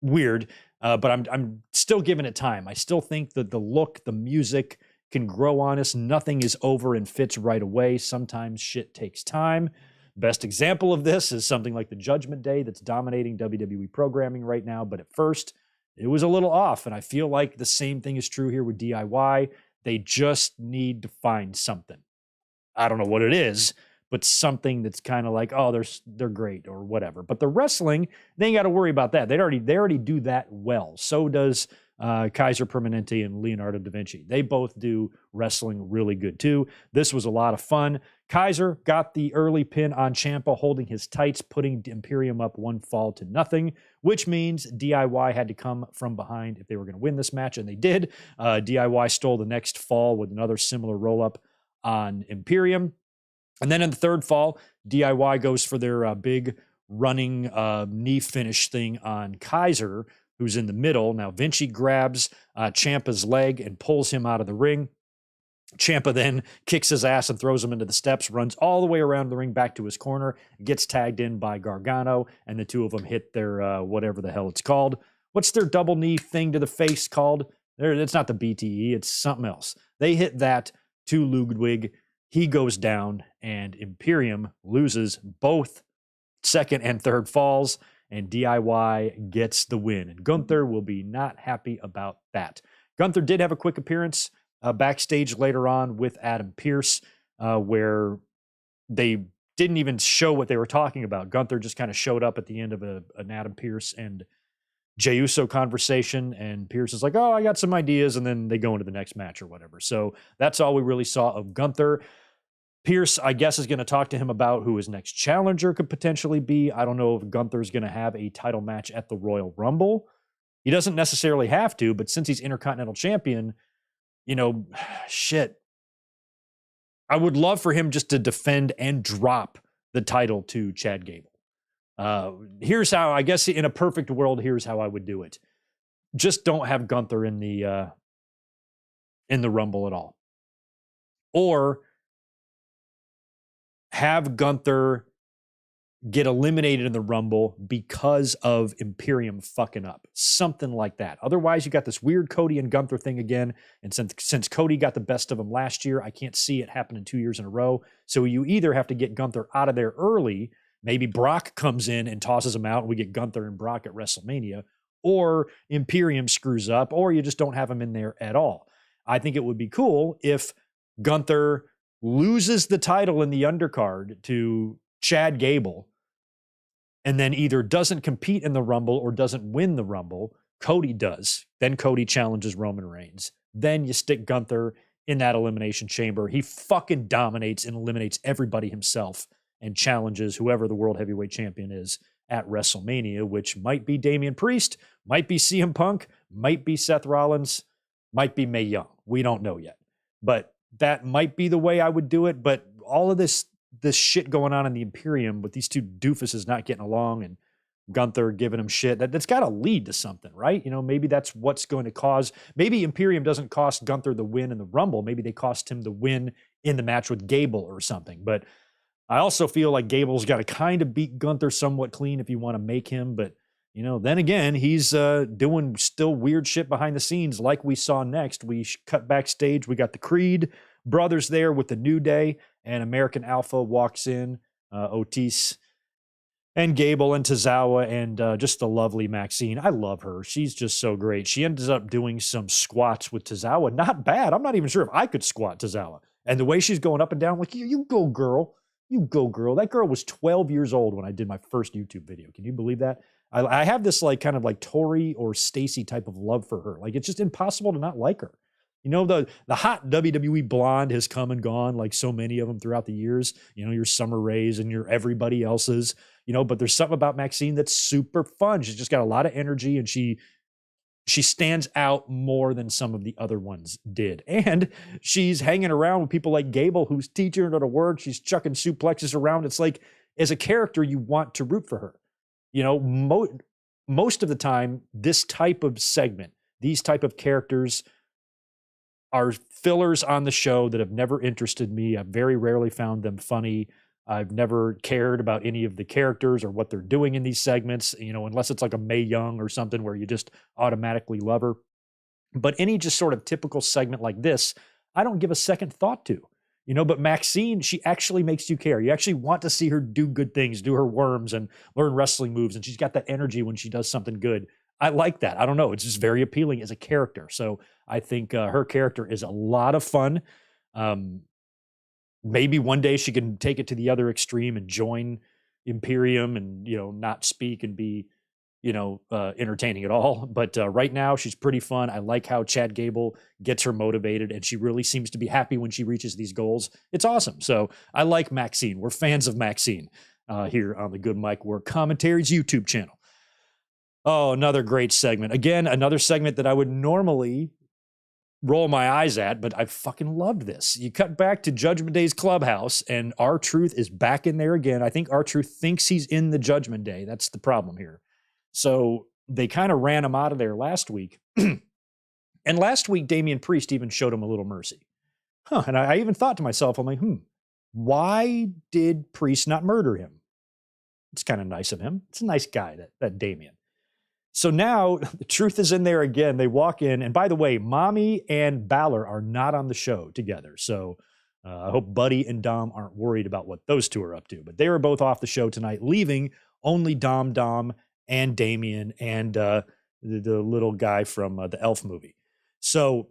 Weird, but I'm still giving it time. I still think that the look, the music can grow on us. Nothing is over and fits right away. Sometimes shit takes time. Best example of this is something like the Judgment Day that's dominating WWE programming right now. But at first, it was a little off, and I feel like the same thing is true here with DIY. They just need to find something. I don't know what it is, but something that's kind of like, oh, they're great or whatever. But the wrestling, they ain't got to worry about that. They already do that well. So does Kaiser Permanente and Leonardo da Vinci. They both do wrestling really good too. This was a lot of fun. Kaiser got the early pin on Ciampa, holding his tights, putting Imperium up 1-0, which means DIY had to come from behind if they were going to win this match, and they did. DIY stole the next fall with another similar roll-up on Imperium. And then in the third fall, DIY goes for their big running knee finish thing on Kaiser, who's in the middle. Now, Vinci grabs Ciampa's leg and pulls him out of the ring. Ciampa then kicks his ass and throws him into the steps, runs all the way around the ring back to his corner, gets tagged in by Gargano, and the two of them hit their whatever the hell it's called. What's their double knee thing to the face called? It's not the BTE, it's something else. They hit that to Ludwig. He goes down, and Imperium loses both second and third falls, and DIY gets the win. And Gunther will be not happy about that. Gunther did have a quick appearance backstage later on with Adam Pearce, where they didn't even show what they were talking about. Gunther just kind of showed up at the end of an Adam Pearce and Jey Uso conversation, and Pearce is like, oh, I got some ideas, and then they go into the next match or whatever. So that's all we really saw of Gunther. Pearce, I guess, is going to talk to him about who his next challenger could potentially be. I don't know if Gunther's going to have a title match at the Royal Rumble. He doesn't necessarily have to, but since he's Intercontinental Champion, shit. I would love for him just to defend and drop the title to Chad Gable. Here's how, I guess in a perfect world, here's how I would do it. Just don't have Gunther in the Rumble at all. Or have Gunther get eliminated in the Rumble because of Imperium fucking up. Something like that. Otherwise, you got this weird Cody and Gunther thing again. And since Cody got the best of him last year, I can't see it happening 2 years in a row. So you either have to get Gunther out of there early. Maybe Brock comes in and tosses him out, and we get Gunther and Brock at WrestleMania. Or Imperium screws up, or you just don't have him in there at all. I think it would be cool if Gunther loses the title in the undercard to Chad Gable, and then either doesn't compete in the Rumble or doesn't win the Rumble. Cody does. Then Cody challenges Roman Reigns. Then you stick Gunther in that elimination chamber. He fucking dominates and eliminates everybody himself and challenges whoever the World Heavyweight Champion is at WrestleMania, which might be Damian Priest, might be CM Punk, might be Seth Rollins, might be Mae Young. We don't know yet. But that might be the way I would do it. But all of this shit going on in the Imperium with these two doofuses not getting along and Gunther giving him shit. That's got to lead to something, right? Maybe that's what's going to cause. Maybe Imperium doesn't cost Gunther the win in the Rumble. Maybe they cost him the win in the match with Gable or something. But I also feel like Gable's got to kind of beat Gunther somewhat clean if you want to make him. But, then again, he's doing still weird shit behind the scenes like we saw next. We cut backstage. We got the Creed brothers there with the New Day, and American Alpha walks in, Otis and Gable and Tozawa, and just the lovely Maxine. I love her. She's just so great. She ends up doing some squats with Tozawa. Not bad. I'm not even sure if I could squat Tozawa. And the way she's going up and down, like, you go, girl. You go, girl. That girl was 12 years old when I did my first YouTube video. Can you believe that? I have this like kind of like Tori or Stacy type of love for her. Like, it's just impossible to not like her. The hot WWE blonde has come and gone, like so many of them throughout the years. Your Summer Raes and your everybody else's, but there's something about Maxine that's super fun. She's just got a lot of energy, and she stands out more than some of the other ones did. And she's hanging around with people like Gable, who's teaching her to work. She's chucking suplexes around. It's like, as a character, you want to root for her. Most of the time, this type of segment, these type of characters are fillers on the show that have never interested me. I've very rarely found them funny. I've never cared about any of the characters or what they're doing in these segments, unless it's like a Mae Young or something where you just automatically love her. But any just sort of typical segment like this, I don't give a second thought to. But Maxine, she actually makes you care. You actually want to see her do good things, do her worms and learn wrestling moves. And she's got that energy when she does something good. I like that. I don't know. It's just very appealing as a character. So I think her character is a lot of fun. Maybe one day she can take it to the other extreme and join Imperium and, not speak and be, entertaining at all. But right now she's pretty fun. I like how Chad Gable gets her motivated, and she really seems to be happy when she reaches these goals. It's awesome. So I like Maxine. We're fans of Maxine here on the Good Mike Work Commentaries YouTube channel. Oh, another great segment. Again, another segment that I would normally roll my eyes at, but I fucking loved this. You cut back to Judgment Day's clubhouse, and R-Truth is back in there again. I think R-Truth thinks he's in the Judgment Day. That's the problem here. So they kind of ran him out of there last week. And last week, Damian Priest even showed him a little mercy. And I even thought to myself, I'm like, why did Priest not murder him? It's kind of nice of him. It's a nice guy, that Damian. So now the Truth is in there again. They walk in. And by the way, Mommy and Balor are not on the show together. So I hope Buddy and Dom aren't worried about what those two are up to. But they were both off the show tonight, leaving only Dom and Damian and the little guy from the Elf movie. So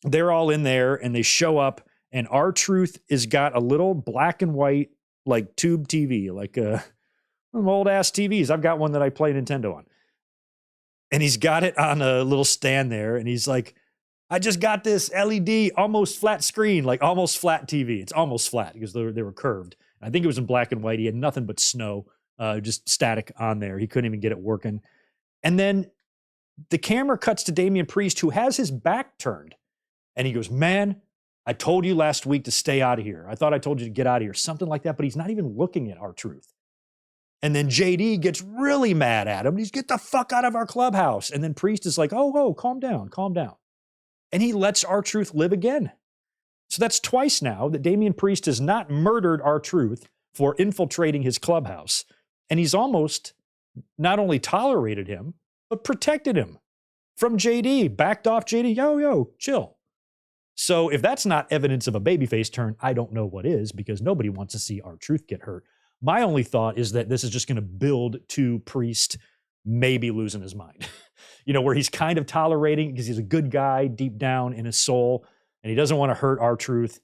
they're all in there, and they show up, and R-Truth is got a little black and white, like tube TV, like old ass TVs. I've got one that I play Nintendo on. And he's got it on a little stand there, and he's like, I just got this LED almost flat screen, like almost flat TV. It's almost flat because they were curved. I think it was in black and white. He had nothing but snow. Just static on there. He couldn't even get it working. And then the camera cuts to Damian Priest, who has his back turned. And he goes, man, I told you last week to stay out of here. I thought I told you to get out of here. Something like that. But he's not even looking at R-Truth. And then JD gets really mad at him. He's, get the fuck out of our clubhouse. And then Priest is like, oh, calm down. And he lets R-Truth live again. So that's twice now that Damian Priest has not murdered R-Truth for infiltrating his clubhouse. And he's almost not only tolerated him, but protected him from JD, backed off JD. Yo, chill. So if that's not evidence of a babyface turn, I don't know what is, because nobody wants to see R-Truth get hurt. My only thought is that this is just going to build to Priest maybe losing his mind, where he's kind of tolerating because he's a good guy deep down in his soul, and he doesn't want to hurt R-Truth,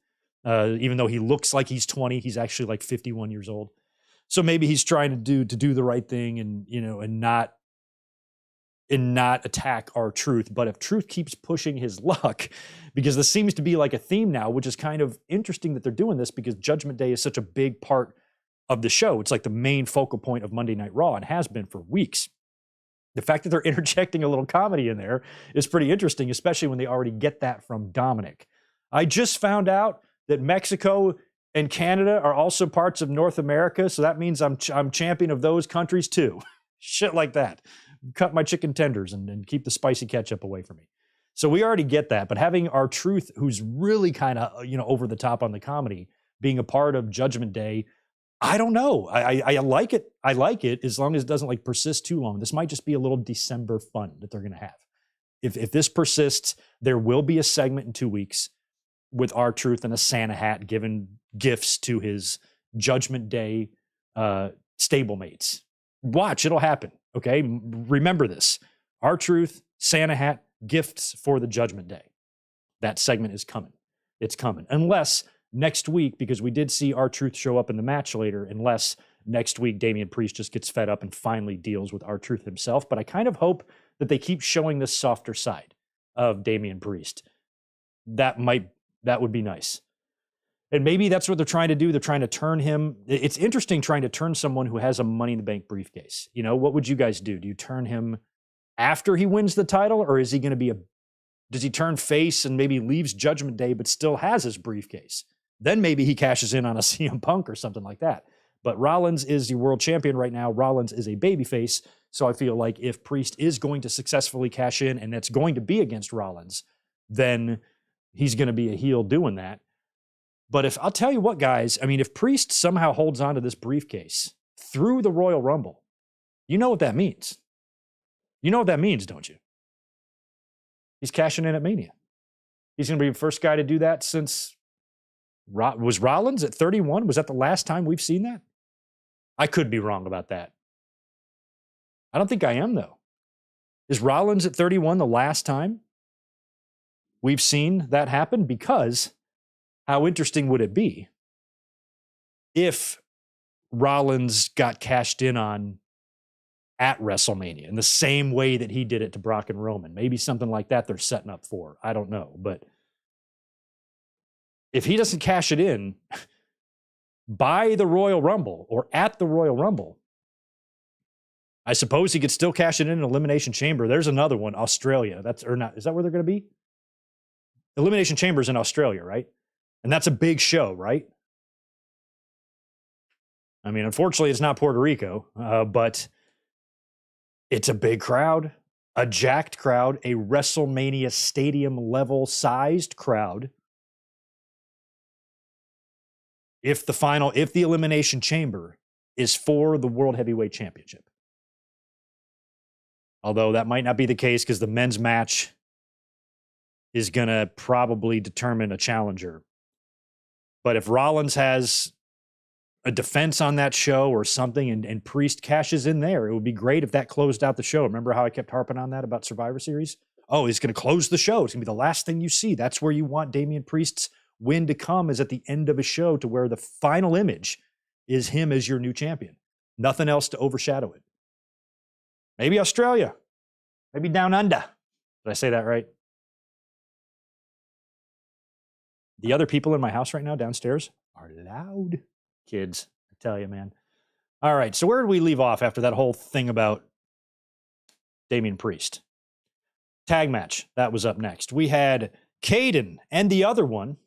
even though he looks like he's 20. He's actually like 51 years old. So maybe he's trying to do the right thing and not attack R-Truth. But if Truth keeps pushing his luck, because this seems to be like a theme now, which is kind of interesting that they're doing this, because Judgment Day is such a big part of the show. It's like the main focal point of Monday Night Raw and has been for weeks. The fact that they're interjecting a little comedy in there is pretty interesting, especially when they already get that from Dominic. I just found out that Mexico and Canada are also parts of North America, so that means I'm champion of those countries too. Shit like that. Cut my chicken tenders and keep the spicy ketchup away from me. So we already get that, but having R-Truth, who's really kind of over the top on the comedy, being a part of Judgment Day, I don't know. I like it. I like it as long as it doesn't persist too long. This might just be a little December fun that they're going to have. If this persists, there will be a segment in 2 weeks with R-Truth and a Santa hat giving gifts to his Judgment Day stablemates. Watch, it'll happen. Okay, remember this: R-Truth, Santa hat, gifts for the Judgment Day. That segment is coming. It's coming, unless next week, because we did see R-Truth show up in the match later, unless next week Damian Priest just gets fed up and finally deals with R-Truth himself. But I kind of hope that they keep showing this softer side of Damian Priest. That would be nice. And maybe that's what they're trying to do. They're trying to turn him. It's interesting trying to turn someone who has a Money in the Bank briefcase. What would you guys do? Do you turn him after he wins the title, or is he going to be does he turn face and maybe leaves Judgment Day but still has his briefcase? Then maybe he cashes in on a CM Punk or something like that. But Rollins is the world champion right now. Rollins is a babyface. So I feel like if Priest is going to successfully cash in, and that's going to be against Rollins, then he's going to be a heel doing that. But I'll tell you what, guys, if Priest somehow holds on to this briefcase through the Royal Rumble, you know what that means. You know what that means, don't you? He's cashing in at Mania. He's going to be the first guy to do that since, was Rollins at 31? Was that the last time we've seen that? I could be wrong about that. I don't think I am, though. Is Rollins at 31 the last time we've seen that happen? Because how interesting would it be if Rollins got cashed in on at WrestleMania in the same way that he did it to Brock and Roman? Maybe something like that they're setting up for. I don't know. But if he doesn't cash it in by the Royal Rumble or at the Royal Rumble, I suppose he could still cash it in an Elimination Chamber. There's another one, Australia. Is that where they're going to be? Elimination Chamber's in Australia, right? And that's a big show, right? Unfortunately, it's not Puerto Rico, but it's a big crowd, a jacked crowd, a WrestleMania stadium level sized crowd. If the Elimination Chamber is for the World Heavyweight Championship. Although that might not be the case because the men's match is going to probably determine a challenger. But if Rollins has a defense on that show or something and Priest cashes in there, it would be great if that closed out the show. Remember how I kept harping on that about Survivor Series? Oh, he's going to close the show. It's going to be the last thing you see. That's where you want Damian Priest's win to come, is at the end of a show, to where the final image is him as your new champion. Nothing else to overshadow it. Maybe Australia. Maybe Down Under. Did I say that right? The other people in my house right now downstairs are loud kids. I tell you, man. All right, so where did we leave off after that whole thing about Damian Priest? Tag match, that was up next. We had Caden and the other one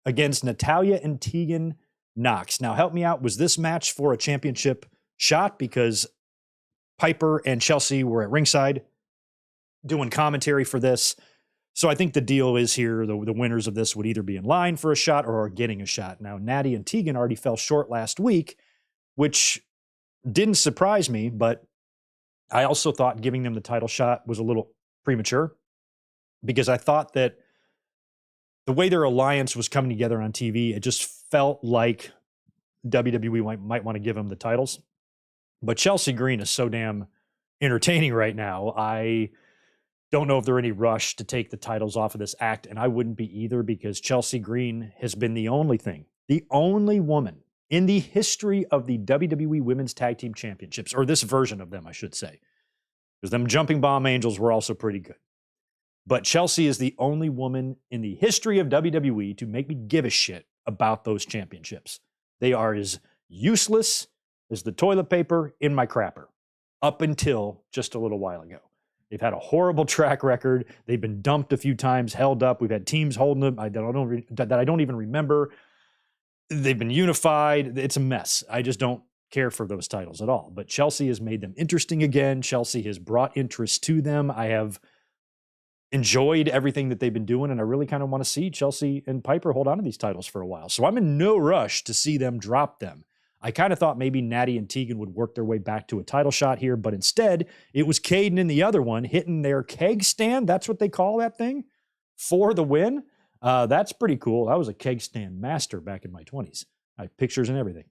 against Natalya and Tegan Nox. Now, help me out. Was this match for a championship shot? Because Piper and Chelsea were at ringside doing commentary for this. So I think the deal is here, the winners of this would either be in line for a shot or are getting a shot. Now, Natty and Tegan already fell short last week, which didn't surprise me, but I also thought giving them the title shot was a little premature, because I thought that the way their alliance was coming together on TV, it just felt like WWE might want to give them the titles. But Chelsea Green is so damn entertaining right now. I don't know if there's any rush to take the titles off of this act, and I wouldn't be either, because Chelsea Green has been the only woman in the history of the WWE Women's Tag Team Championships, or this version of them, I should say, because them Jumping Bomb Angels were also pretty good. But Chelsea is the only woman in the history of WWE to make me give a shit about those championships. They are as useless as the toilet paper in my crapper, up until just a little while ago. They've had a horrible track record. They've been dumped a few times, held up. We've had teams holding them that I don't even remember. They've been unified. It's a mess. I just don't care for those titles at all. But Chelsea has made them interesting again. Chelsea has brought interest to them. I have enjoyed everything that they've been doing, and I really kind of want to see Chelsea and Piper hold on to these titles for a while. So I'm in no rush to see them drop them. I kind of thought maybe Natty and Tegan would work their way back to a title shot here, but instead it was Caden and the other one hitting their keg stand. That's what they call that thing, for the win. That's pretty cool. I was a keg stand master back in my 20s. I have pictures and everything.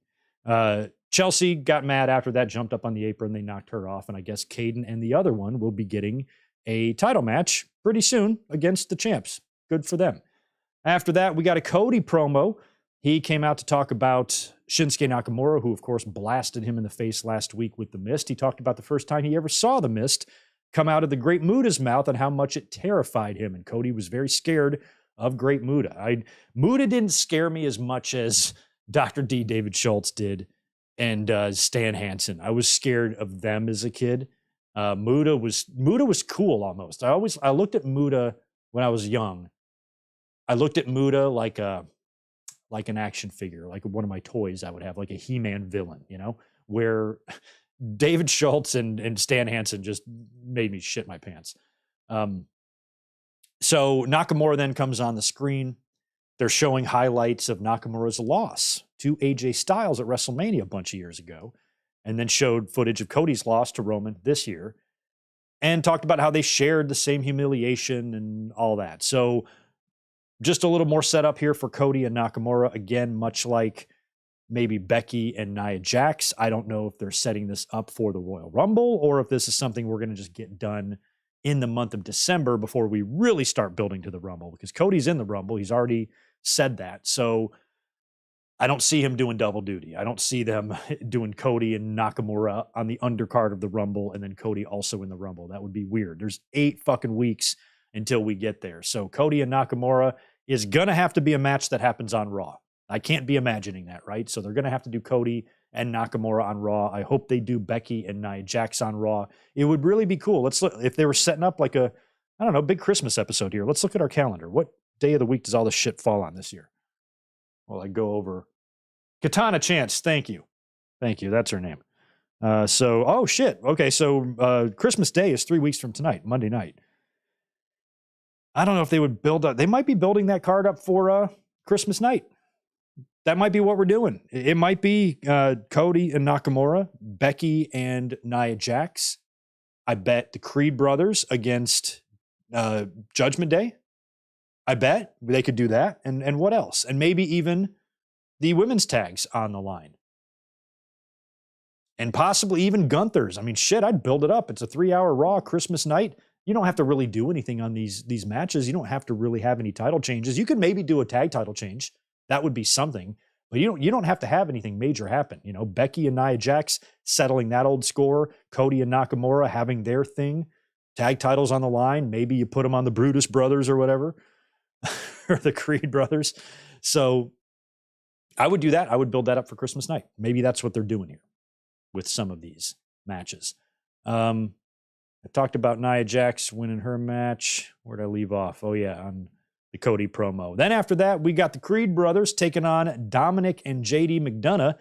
Chelsea got mad after that, jumped up on the apron. They knocked her off, and I guess Caden and the other one will be getting a title match pretty soon against the champs. Good for them. After that, we got a Cody promo. He came out to talk about Shinsuke Nakamura, who, of course, blasted him in the face last week with the mist. He talked about the first time he ever saw the mist come out of the Great Muda's mouth and how much it terrified him. And Cody was very scared of Great Muda. Muda didn't scare me as much as Dr. D. David Schultz did and Stan Hansen. I was scared of them as a kid. Muda was cool almost. I looked at Muda when I was young. I looked at Muda like an action figure, like one of my toys I would have, like a He-Man villain, where David Schultz and Stan Hansen just made me shit my pants. So Nakamura then comes on the screen. They're showing highlights of Nakamura's loss to AJ Styles at WrestleMania a bunch of years ago, and then showed footage of Cody's loss to Roman this year, and talked about how they shared the same humiliation and all that. So just a little more setup here for Cody and Nakamura. Again, much like maybe Becky and Nia Jax. I don't know if they're setting this up for the Royal Rumble or if this is something we're going to just get done in the month of December before we really start building to the Rumble, because Cody's in the Rumble. He's already said that. So I don't see him doing double duty. I don't see them doing Cody and Nakamura on the undercard of the Rumble and then Cody also in the Rumble. That would be weird. There's 8 fucking weeks until we get there. So Cody and Nakamura is going to have to be a match that happens on Raw. I can't be imagining that, right? So they're going to have to do Cody and Nakamura on Raw. I hope they do Becky and Nia Jax on Raw. It would really be cool. Let's look, if they were setting up like a, I don't know, big Christmas episode here. Let's look at our calendar. What day of the week does all this shit fall on this year? Well, I go over Katana Chance. Thank you. That's her name. Oh shit. Okay. So, Christmas Day is 3 weeks from tonight, Monday night. I don't know if they would build up. They might be building that card up for, Christmas night. That might be what we're doing. It might be, Cody and Nakamura, Becky and Nia Jax. I bet the Creed brothers against, Judgment Day. I bet they could do that. And what else? And maybe even the women's tags on the line. And possibly even Gunther's. I mean, shit, I'd build it up. It's a 3-hour Raw Christmas night. You don't have to really do anything on these matches. You don't have to really have any title changes. You could maybe do a tag title change. That would be something. But you don't have to have anything major happen. Becky and Nia Jax settling that old score. Cody and Nakamura having their thing. Tag titles on the line. Maybe you put them on the Brutus brothers or whatever. Or the Creed brothers. So I would do that. I would build that up for Christmas night. Maybe that's what they're doing here with some of these matches. I talked about Nia Jax winning her match. Where'd I leave off? Oh, yeah, on the Cody promo. Then after that, we got the Creed brothers taking on Dominic and JD McDonough.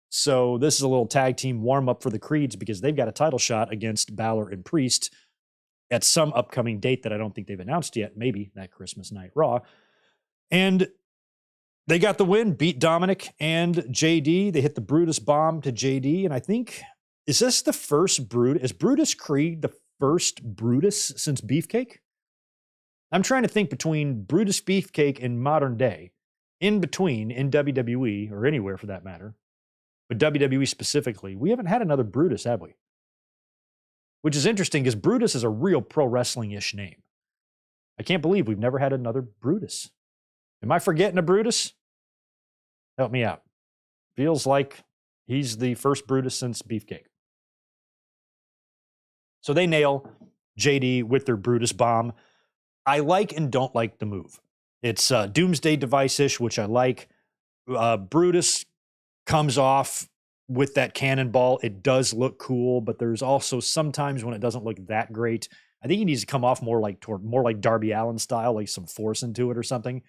So this is a little tag team warm-up for the Creeds because they've got a title shot against Balor and Priest at some upcoming date that I don't think they've announced yet. Maybe that Christmas night Raw. And they got the win, beat Dominic and JD. They hit the Brutus bomb to JD. And I think, is this the first Brutus? Is Brutus Creed the first Brutus since Beefcake? I'm trying to think between Brutus Beefcake and modern day, in between in WWE or anywhere for that matter, but WWE specifically, we haven't had another Brutus, have we? Which is interesting because Brutus is a real pro wrestling-ish name. I can't believe we've never had another Brutus. Am I forgetting a Brutus? Help me out. Feels like he's the first Brutus since Beefcake. So they nail JD with their Brutus bomb. I like and don't like the move. It's Doomsday Device-ish, which I like. Brutus comes off with that cannonball. It does look cool, but there's also sometimes when it doesn't look that great. I think he needs to come off more like Darby Allin style, like some force into it or something.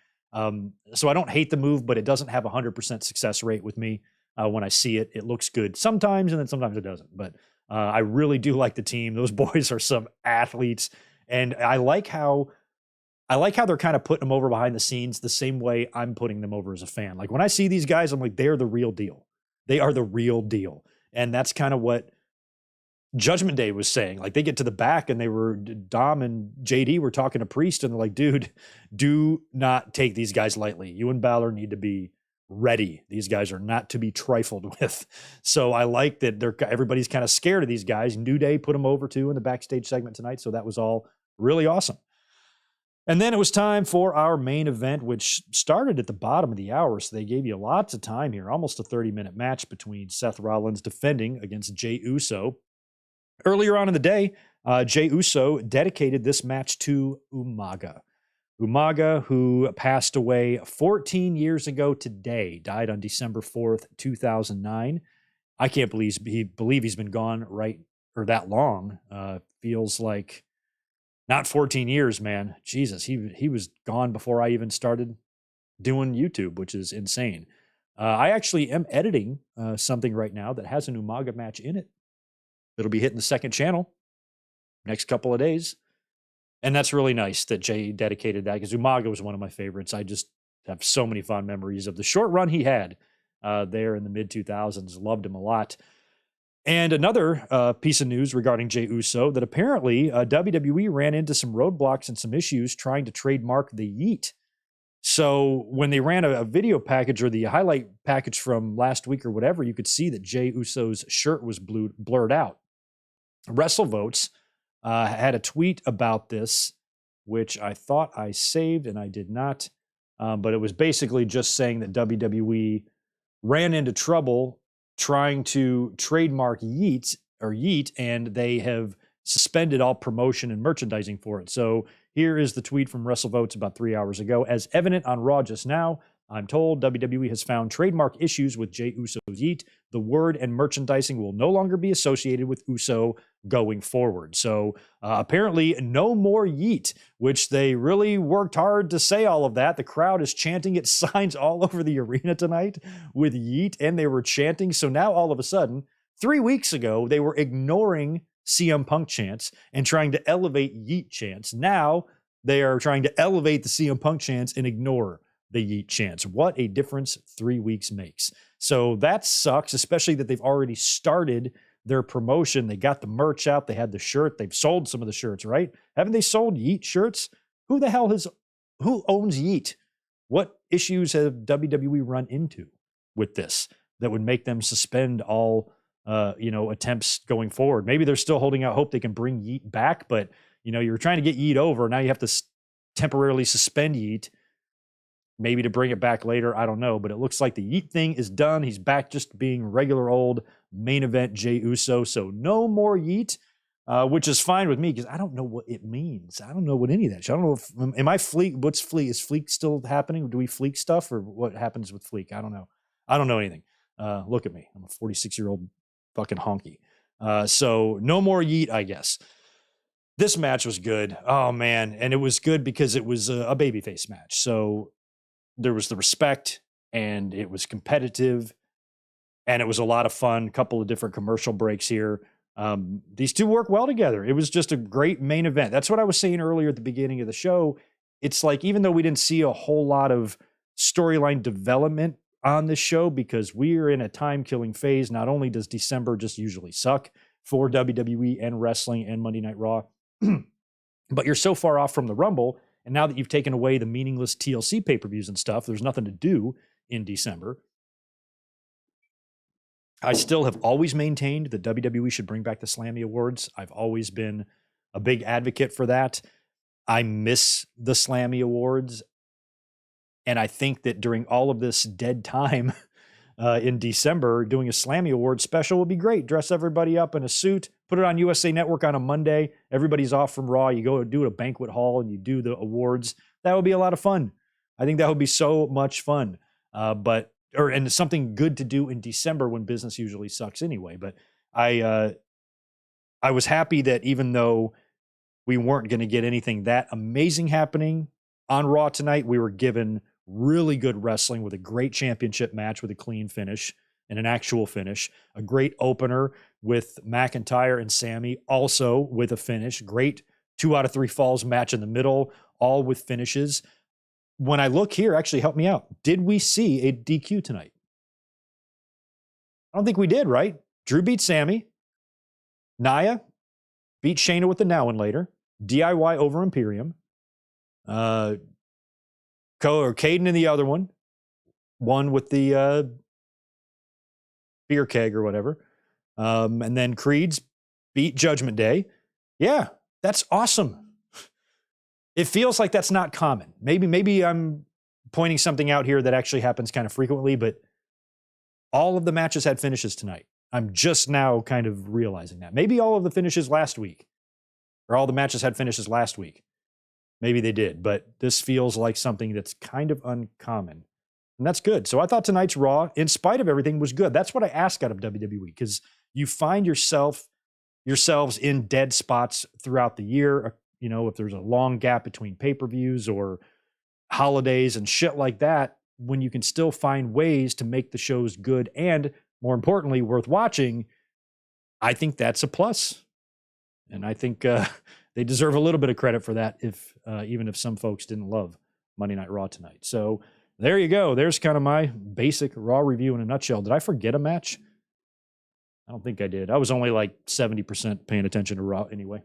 So I don't hate the move, but it doesn't have 100% success rate with me. When I see it, it looks good sometimes, and then sometimes it doesn't. But I really do like the team. Those boys are some athletes, and I like how they're kind of putting them over behind the scenes the same way I'm putting them over as a fan. Like when I see these guys, I'm like, they're the real deal. They are the real deal. And that's kind of what Judgment Day was saying. Like they get to the back and Dom and JD were talking to Priest and they're like, dude, do not take these guys lightly. You and Balor need to be ready. These guys are not to be trifled with. So I like that everybody's kind of scared of these guys. New Day put them over too in the backstage segment tonight. So that was all really awesome. And then it was time for our main event, which started at the bottom of the hour. So they gave you lots of time here, almost a 30-minute match between Seth Rollins defending against Jey Uso. Earlier on in the day, Jey Uso dedicated this match to Umaga. Umaga, who passed away 14 years ago today, died on December 4th, 2009. I can't believe he's been gone that long. Feels like not 14 years, man. Jesus, he was gone before I even started doing YouTube, which is insane. I actually am editing something right now that has an Umaga match in it. It'll be hitting the second channel next couple of days. And that's really nice that Jey dedicated that because Umaga was one of my favorites. I just have so many fond memories of the short run he had there in the mid-2000s. Loved him a lot. And another piece of news regarding Jey Uso, that apparently WWE ran into some roadblocks and some issues trying to trademark the Yeet. So when they ran a video package or the highlight package from last week or whatever, you could see that Jey Uso's shirt was blurred out. WrestleVotes had a tweet about this, which I thought I saved and I did not. But it was basically just saying that WWE ran into trouble trying to trademark Yeet, and they have suspended all promotion and merchandising for it. So here is the tweet from WrestleVotes about 3 hours ago. As evident on Raw just now, I'm told WWE has found trademark issues with Jey Uso's Yeet. The word and merchandising will no longer be associated with Uso going forward. So apparently no more Yeet, which they really worked hard to say all of that. The crowd is chanting it, signs all over the arena tonight with Yeet, and they were chanting. So now all of a sudden, 3 weeks ago, they were ignoring CM Punk chants and trying to elevate Yeet chants. Now they are trying to elevate the CM Punk chants and ignore the Yeet chants. What a difference 3 weeks makes. So that sucks, especially that they've already started their promotion. They got the merch out. They had the shirt. They've sold some of the shirts, right? Haven't they sold Yeet shirts? Who owns Yeet? What issues have WWE run into with this that would make them suspend all attempts going forward? Maybe they're still holding out hope they can bring Yeet back, but you're trying to get Yeet over. Now you have to temporarily suspend Yeet, maybe to bring it back later. I don't know, but it looks like the Yeet thing is done. He's back just being regular old main event Jey Uso. So no more Yeet, which is fine with me because I don't know what it means. I don't know what any of that. I don't know if am I Fleek? What's Fleek? Is Fleek still happening? Do we Fleek stuff or what happens with Fleek? I don't know. I don't know anything. Look at me. I'm a 46-year-old fucking honky. So no more Yeet, I guess. This match was good. Oh man. And it was good because it was a babyface match. So there was the respect and it was competitive and it was a lot of fun. Couple of different commercial breaks here. These two work well together. It was just a great main event. That's what I was saying earlier at the beginning of the show. It's like, even though we didn't see a whole lot of storyline development on this show because we're in a time-killing phase, not only does December just usually suck for WWE and wrestling and Monday Night Raw, but you're so far off from the Rumble. And now that you've taken away the meaningless TLC pay-per-views and stuff, there's nothing to do in December. I still have always maintained that WWE should bring back the Slammy Awards. I've always been a big advocate for that. I miss the Slammy Awards. And I think that during all of this dead time in December, doing a Slammy Awards special would be great. Dress everybody up in a suit, put it on USA Network on a Monday. Everybody's off from Raw. You go do a banquet hall and you do the awards. That would be a lot of fun. I think that would be so much fun. And something good to do in December when business usually sucks anyway. But I was happy that even though we weren't going to get anything that amazing happening on Raw tonight, we were given really good wrestling with a great championship match with a clean finish and an actual finish. A great opener with McIntyre and Sami, also with a finish. Great 2 out of 3 falls match in the middle, all with finishes. When I look here, actually help me out. Did we see a DQ tonight? I don't think we did, right? Drew beat Sami. Nia beat Shayna with the now and later. DIY over Imperium. Caden in the other one. One with the beer keg or whatever. And then Creed's beat Judgment Day. Yeah, that's awesome. It feels like that's not common. Maybe I'm pointing something out here that actually happens kind of frequently, but all of the matches had finishes tonight. I'm just now kind of realizing that. Maybe all of the finishes last week, or all the matches had finishes last week. Maybe they did, but this feels like something that's kind of uncommon. And that's good. So I thought tonight's Raw, in spite of everything, was good. That's what I ask out of WWE, because you find yourselves in dead spots throughout the year. You know, if there's a long gap between pay-per-views or holidays and shit like that, when you can still find ways to make the shows good and, more importantly, worth watching, I think that's a plus. And I think they deserve a little bit of credit for that, even if some folks didn't love Monday Night Raw tonight. So there you go. There's kind of my basic Raw review in a nutshell. Did I forget a match? I don't think I did. I was only like 70% paying attention to Raw anyway.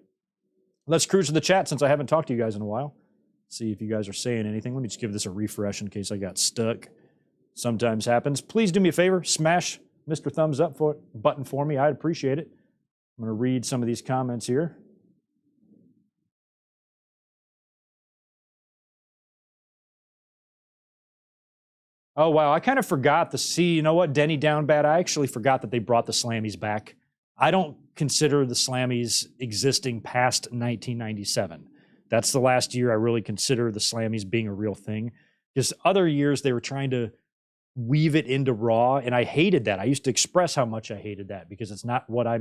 Let's cruise to the chat since I haven't talked to you guys in a while. See if you guys are saying anything. Let me just give this a refresh in case I got stuck. Sometimes happens. Please do me a favor. Smash Mr. Thumbs Up button for me. I'd appreciate it. I'm going to read some of these comments here. Oh, wow. I kind of forgot you know what, Denny Down Bad? I actually forgot that they brought the Slammies back. I don't consider the Slammies existing past 1997. That's the last year I really consider the Slammies being a real thing. Because other years they were trying to weave it into Raw, and I hated that. I used to express how much I hated that because it's not what I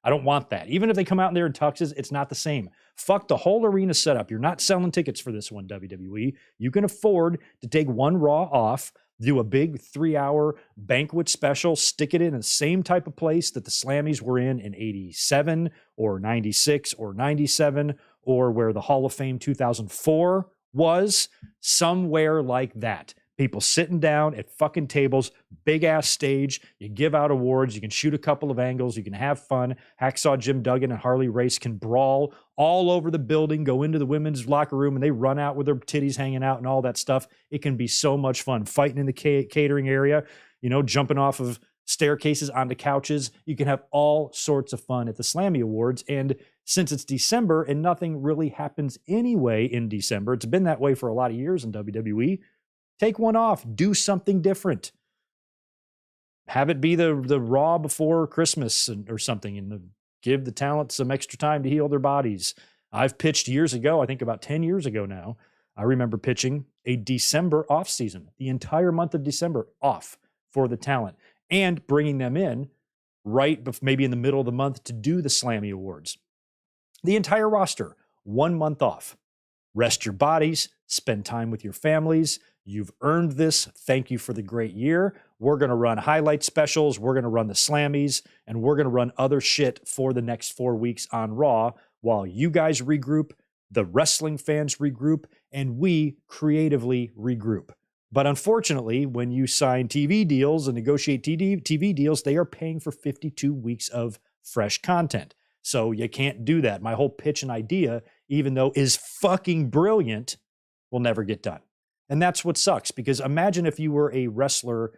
don't want that. Even if they come out in there in tuxes, it's not the same. Fuck the whole arena setup. You're not selling tickets for this one, WWE. You can afford to take one Raw off, do a big 3-hour banquet special, stick it in the same type of place that the Slammies were in 87 or 96 or 97, or where the Hall of Fame 2004 was, somewhere like that. People sitting down at fucking tables, big ass stage. You give out awards. You can shoot a couple of angles. You can have fun. Hacksaw Jim Duggan and Harley Race can brawl all over the building, go into the women's locker room, and they run out with their titties hanging out and all that stuff. It can be so much fun. Fighting in the catering area, you know, jumping off of staircases onto couches. You can have all sorts of fun at the Slammy Awards. And since it's December and nothing really happens anyway in December, it's been that way for a lot of years in WWE. Take one off. Do something different. Have it be the Raw before Christmas or something, and give the talent some extra time to heal their bodies. I've pitched years ago, I think about 10 years ago now, I remember pitching a December off season, the entire month of December off for the talent, and bringing them in maybe in the middle of the month to do the Slammy Awards. The entire roster, 1 month off. Rest your bodies, spend time with your families. You've earned this. Thank you for the great year. We're going to run highlight specials. We're going to run the Slammies, and we're going to run other shit for the next 4 weeks on Raw while you guys regroup, the wrestling fans regroup, and we creatively regroup. But unfortunately, when you sign TV deals and negotiate TV deals, they are paying for 52 weeks of fresh content. So you can't do that. My whole pitch and idea, even though is fucking brilliant, will never get done. And that's what sucks, because imagine if you were a wrestler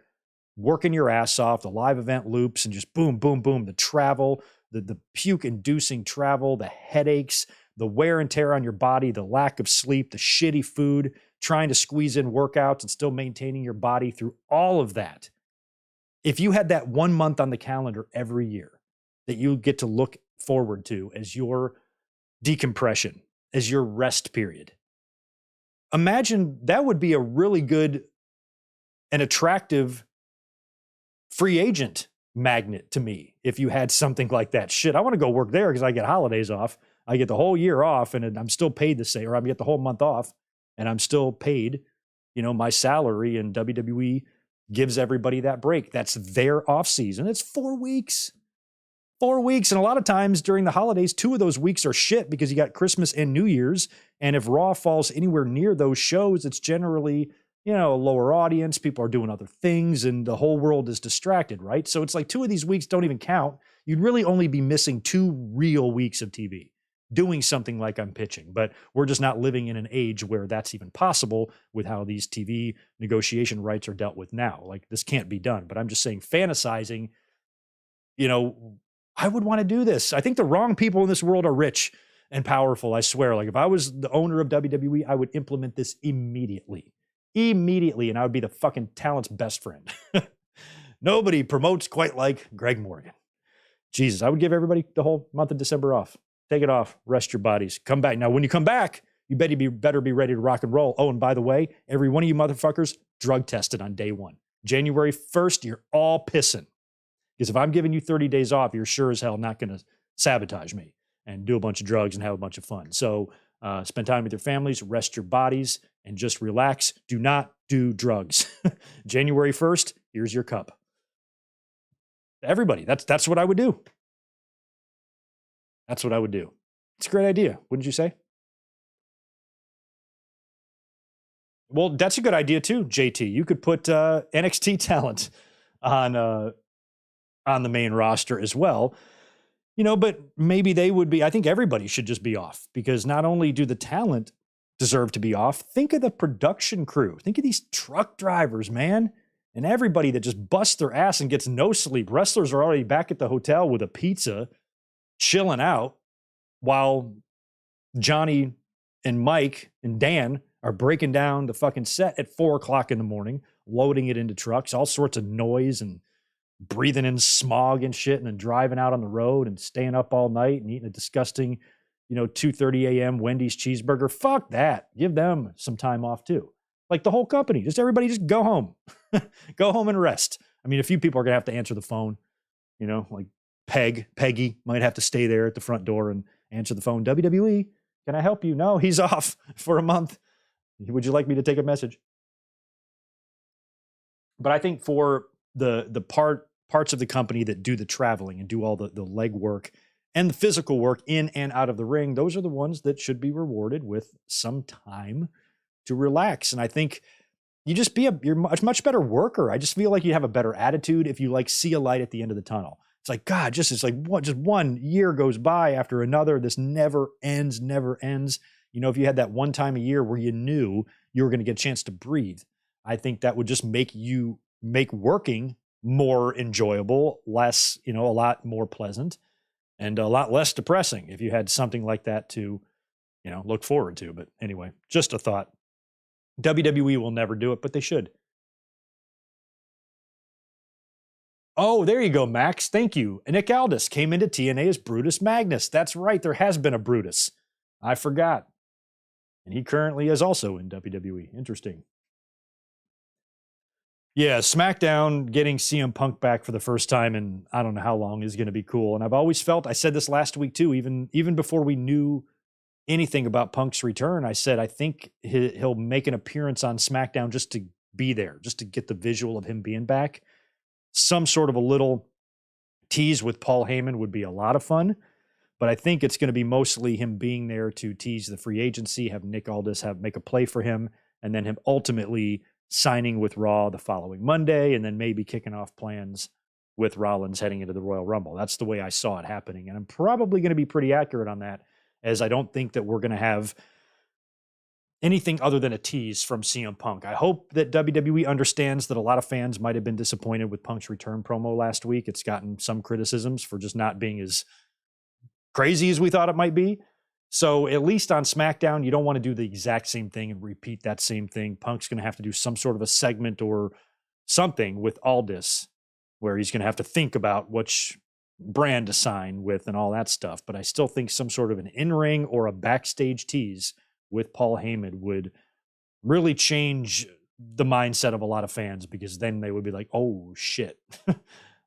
working your ass off, the live event loops, and just boom, boom, boom, the travel, the puke-inducing travel, the headaches, the wear and tear on your body, the lack of sleep, the shitty food, trying to squeeze in workouts and still maintaining your body through all of that. If you had that 1 month on the calendar every year that you get to look forward to as your decompression, as your rest period, imagine that would be a really good and attractive free agent magnet to me if you had something like that. Shit, I want to go work there because I get holidays off. I get the whole year off and I'm still paid the same, or I get the whole month off and I'm still paid my salary, and WWE gives everybody that break. That's their off season. It's 4 weeks. 4 weeks. And a lot of times during the holidays, 2 of those weeks are shit because you got Christmas and New Year's. And if Raw falls anywhere near those shows, it's generally, a lower audience. People are doing other things and the whole world is distracted, right? So it's like 2 of these weeks don't even count. You'd really only be missing 2 real weeks of TV doing something like I'm pitching. But we're just not living in an age where that's even possible with how these TV negotiation rights are dealt with now. Like, this can't be done. But I'm just saying, fantasizing, I would want to do this. I think the wrong people in this world are rich and powerful, I swear. Like, if I was the owner of WWE, I would implement this immediately. Immediately, and I would be the fucking talent's best friend. Nobody promotes quite like Greg Morgan. Jesus, I would give everybody the whole month of December off. Take it off, rest your bodies, come back. Now, when you come back, you better be ready to rock and roll. Oh, and by the way, every one of you motherfuckers drug tested on day 1. January 1st, you're all pissing. Because if I'm giving you 30 days off, you're sure as hell not going to sabotage me and do a bunch of drugs and have a bunch of fun. So spend time with your families, rest your bodies, and just relax. Do not do drugs. January 1st, here's your cup. Everybody, that's what I would do. That's what I would do. It's a great idea, wouldn't you say? Well, that's a good idea too, JT. You could put NXT talent on the main roster as well. But maybe they would be, I think everybody should just be off, because not only do the talent deserve to be off, think of the production crew. Think of these truck drivers, man, and everybody that just busts their ass and gets no sleep. Wrestlers are already back at the hotel with a pizza, chilling out, while Johnny and Mike and Dan are breaking down the fucking set at 4:00 in the morning, loading it into trucks, all sorts of noise and breathing in smog and shit, and then driving out on the road and staying up all night and eating a disgusting, 2:30 a.m. Wendy's cheeseburger. Fuck that. Give them some time off too. Like the whole company, everybody just go home. Go home and rest. I mean, a few people are going to have to answer the phone, like Peggy might have to stay there at the front door and answer the phone. WWE, can I help you? No, he's off for a month. Would you like me to take a message? But I think for the parts of the company that do the traveling and do all the leg work and the physical work in and out of the ring, those are the ones that should be rewarded with some time to relax. And I think you just you're a much better worker. I just feel like you have a better attitude if you see a light at the end of the tunnel. It's like, God, it's like just 1 year goes by after another. This never ends, never ends. If you had that one time a year where you knew you were going to get a chance to breathe, I think that would just make working more enjoyable, less, a lot more pleasant, and a lot less depressing if you had something like that to, look forward to. But anyway, just a thought. WWE will never do it, but they should. Oh, there you go, Max. Thank you. Nick Aldis came into TNA as Brutus Magnus. That's right. There has been a Brutus. I forgot. And he currently is also in WWE. Interesting. Yeah, SmackDown getting CM Punk back for the first time in I don't know how long is going to be cool. And I've always felt, I said this last week too, even before we knew anything about Punk's return, I said I think he'll make an appearance on SmackDown just to be there, just to get the visual of him being back. Some sort of a little tease with Paul Heyman would be a lot of fun, but I think it's going to be mostly him being there to tease the free agency, have Nick Aldis make a play for him, and then him ultimately signing with Raw the following Monday, and then maybe kicking off plans with Rollins heading into the Royal Rumble. That's the way I saw it happening, and I'm probably going to be pretty accurate on that, as I don't think that we're going to have anything other than a tease from CM Punk. I hope that WWE understands that a lot of fans might have been disappointed with Punk's return promo last week. It's gotten some criticisms for just not being as crazy as we thought it might be. So at least on SmackDown, you don't want to do the exact same thing and repeat that same thing. Punk's going to have to do some sort of a segment or something with Aldis where he's going to have to think about which brand to sign with and all that stuff. But I still think some sort of an in-ring or a backstage tease with Paul Heyman would really change the mindset of a lot of fans, because then they would be like, oh shit,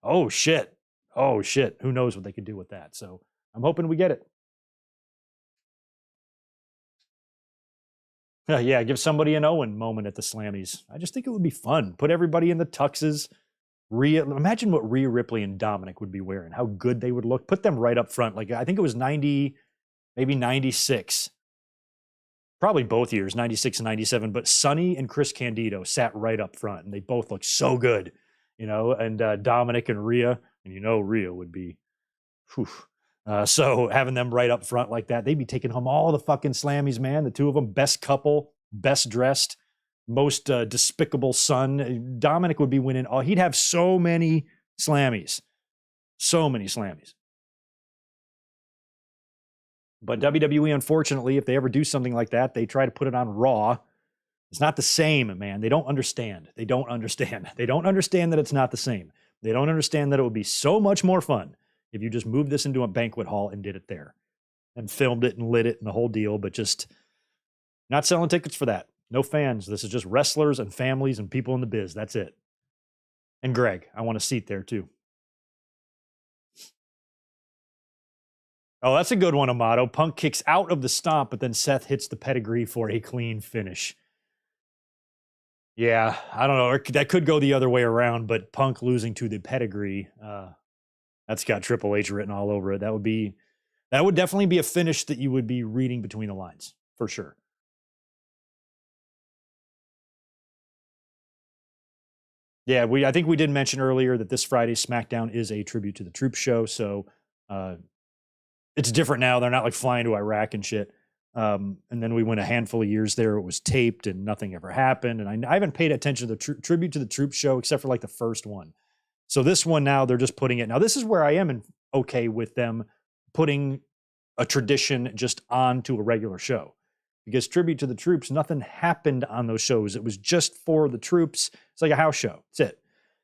oh shit, oh shit. Who knows what they could do with that? So I'm hoping we get it. Yeah, give somebody an Owen moment at the Slammies. I just think it would be fun. Put everybody in the tuxes. Imagine what Rhea Ripley and Dominic would be wearing. How good they would look. Put them right up front. Like I think it was 90, maybe 96. Probably both years, 96 and 97. But Sonny and Chris Candido sat right up front, and they both look so good, And Dominic and Rhea, and Rhea would be, whew. So having them right up front like that, they'd be taking home all the fucking Slammies, man. The two of them, best couple, best dressed, most despicable son. Dominic would be winning. He'd have so many Slammies. So many Slammies. But WWE, unfortunately, if they ever do something like that, they try to put it on Raw. It's not the same, man. They don't understand. They don't understand. They don't understand that it's not the same. They don't understand that it would be so much more fun if you just moved this into a banquet hall and did it there and filmed it and lit it and the whole deal, but just not selling tickets for that. No fans. This is just wrestlers and families and people in the biz. That's it. And Greg, I want a seat there too. Oh, that's a good one, Amato. Punk kicks out of the stomp, but then Seth hits the pedigree for a clean finish. Yeah, I don't know. That could go the other way around, but Punk losing to the pedigree, that's got Triple H written all over it. That would definitely be a finish that you would be reading between the lines, for sure. Yeah, I think we did mention earlier that this Friday's SmackDown is a tribute to the Troops show, so it's different now. They're not like flying to Iraq and shit. And then we went a handful of years there. It was taped and nothing ever happened. And I haven't paid attention to the tribute to the Troops show except for like the first one. So this one now they're just putting it. Now this is where I am okay with them putting a tradition just onto a regular show, because tribute to the Troops, nothing happened on those shows. It was just for the troops. It's like a house show. That's it.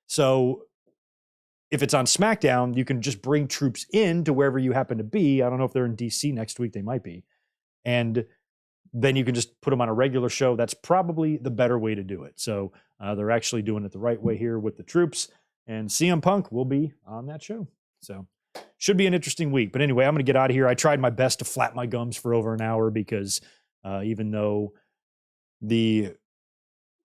So if it's on SmackDown, you can just bring troops in to wherever you happen to be. I don't know if they're in DC next week. They might be. And then you can just put them on a regular show. That's probably the better way to do it. So they're actually doing it the right way here with the troops. And CM Punk will be on that show. So should be an interesting week. But anyway, I'm going to get out of here. I tried my best to flap my gums for over an hour because even though the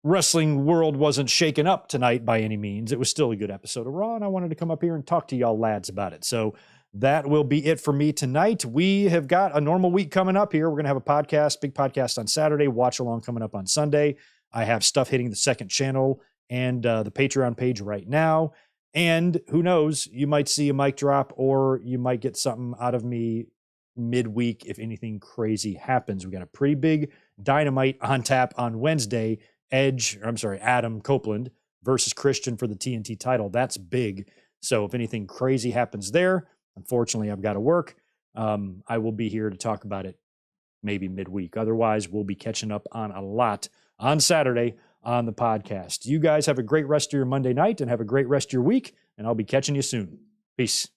wrestling world wasn't shaken up tonight by any means, it was still a good episode of Raw, and I wanted to come up here and talk to y'all lads about it. So that will be it for me tonight. We have got a normal week coming up here. We're going to have a podcast, big podcast on Saturday, watch along coming up on Sunday. I have stuff hitting the second channel and the Patreon page right now. And who knows, you might see a mic drop or you might get something out of me midweek if anything crazy happens. We got a pretty big Dynamite on tap on Wednesday. Adam Copeland versus Christian for the TNT title. That's big. So if anything crazy happens there, unfortunately, I've got to work. I will be here to talk about it maybe midweek. Otherwise, we'll be catching up on a lot on Saturday on the podcast. You guys have a great rest of your Monday night and have a great rest of your week, and I'll be catching you soon. Peace.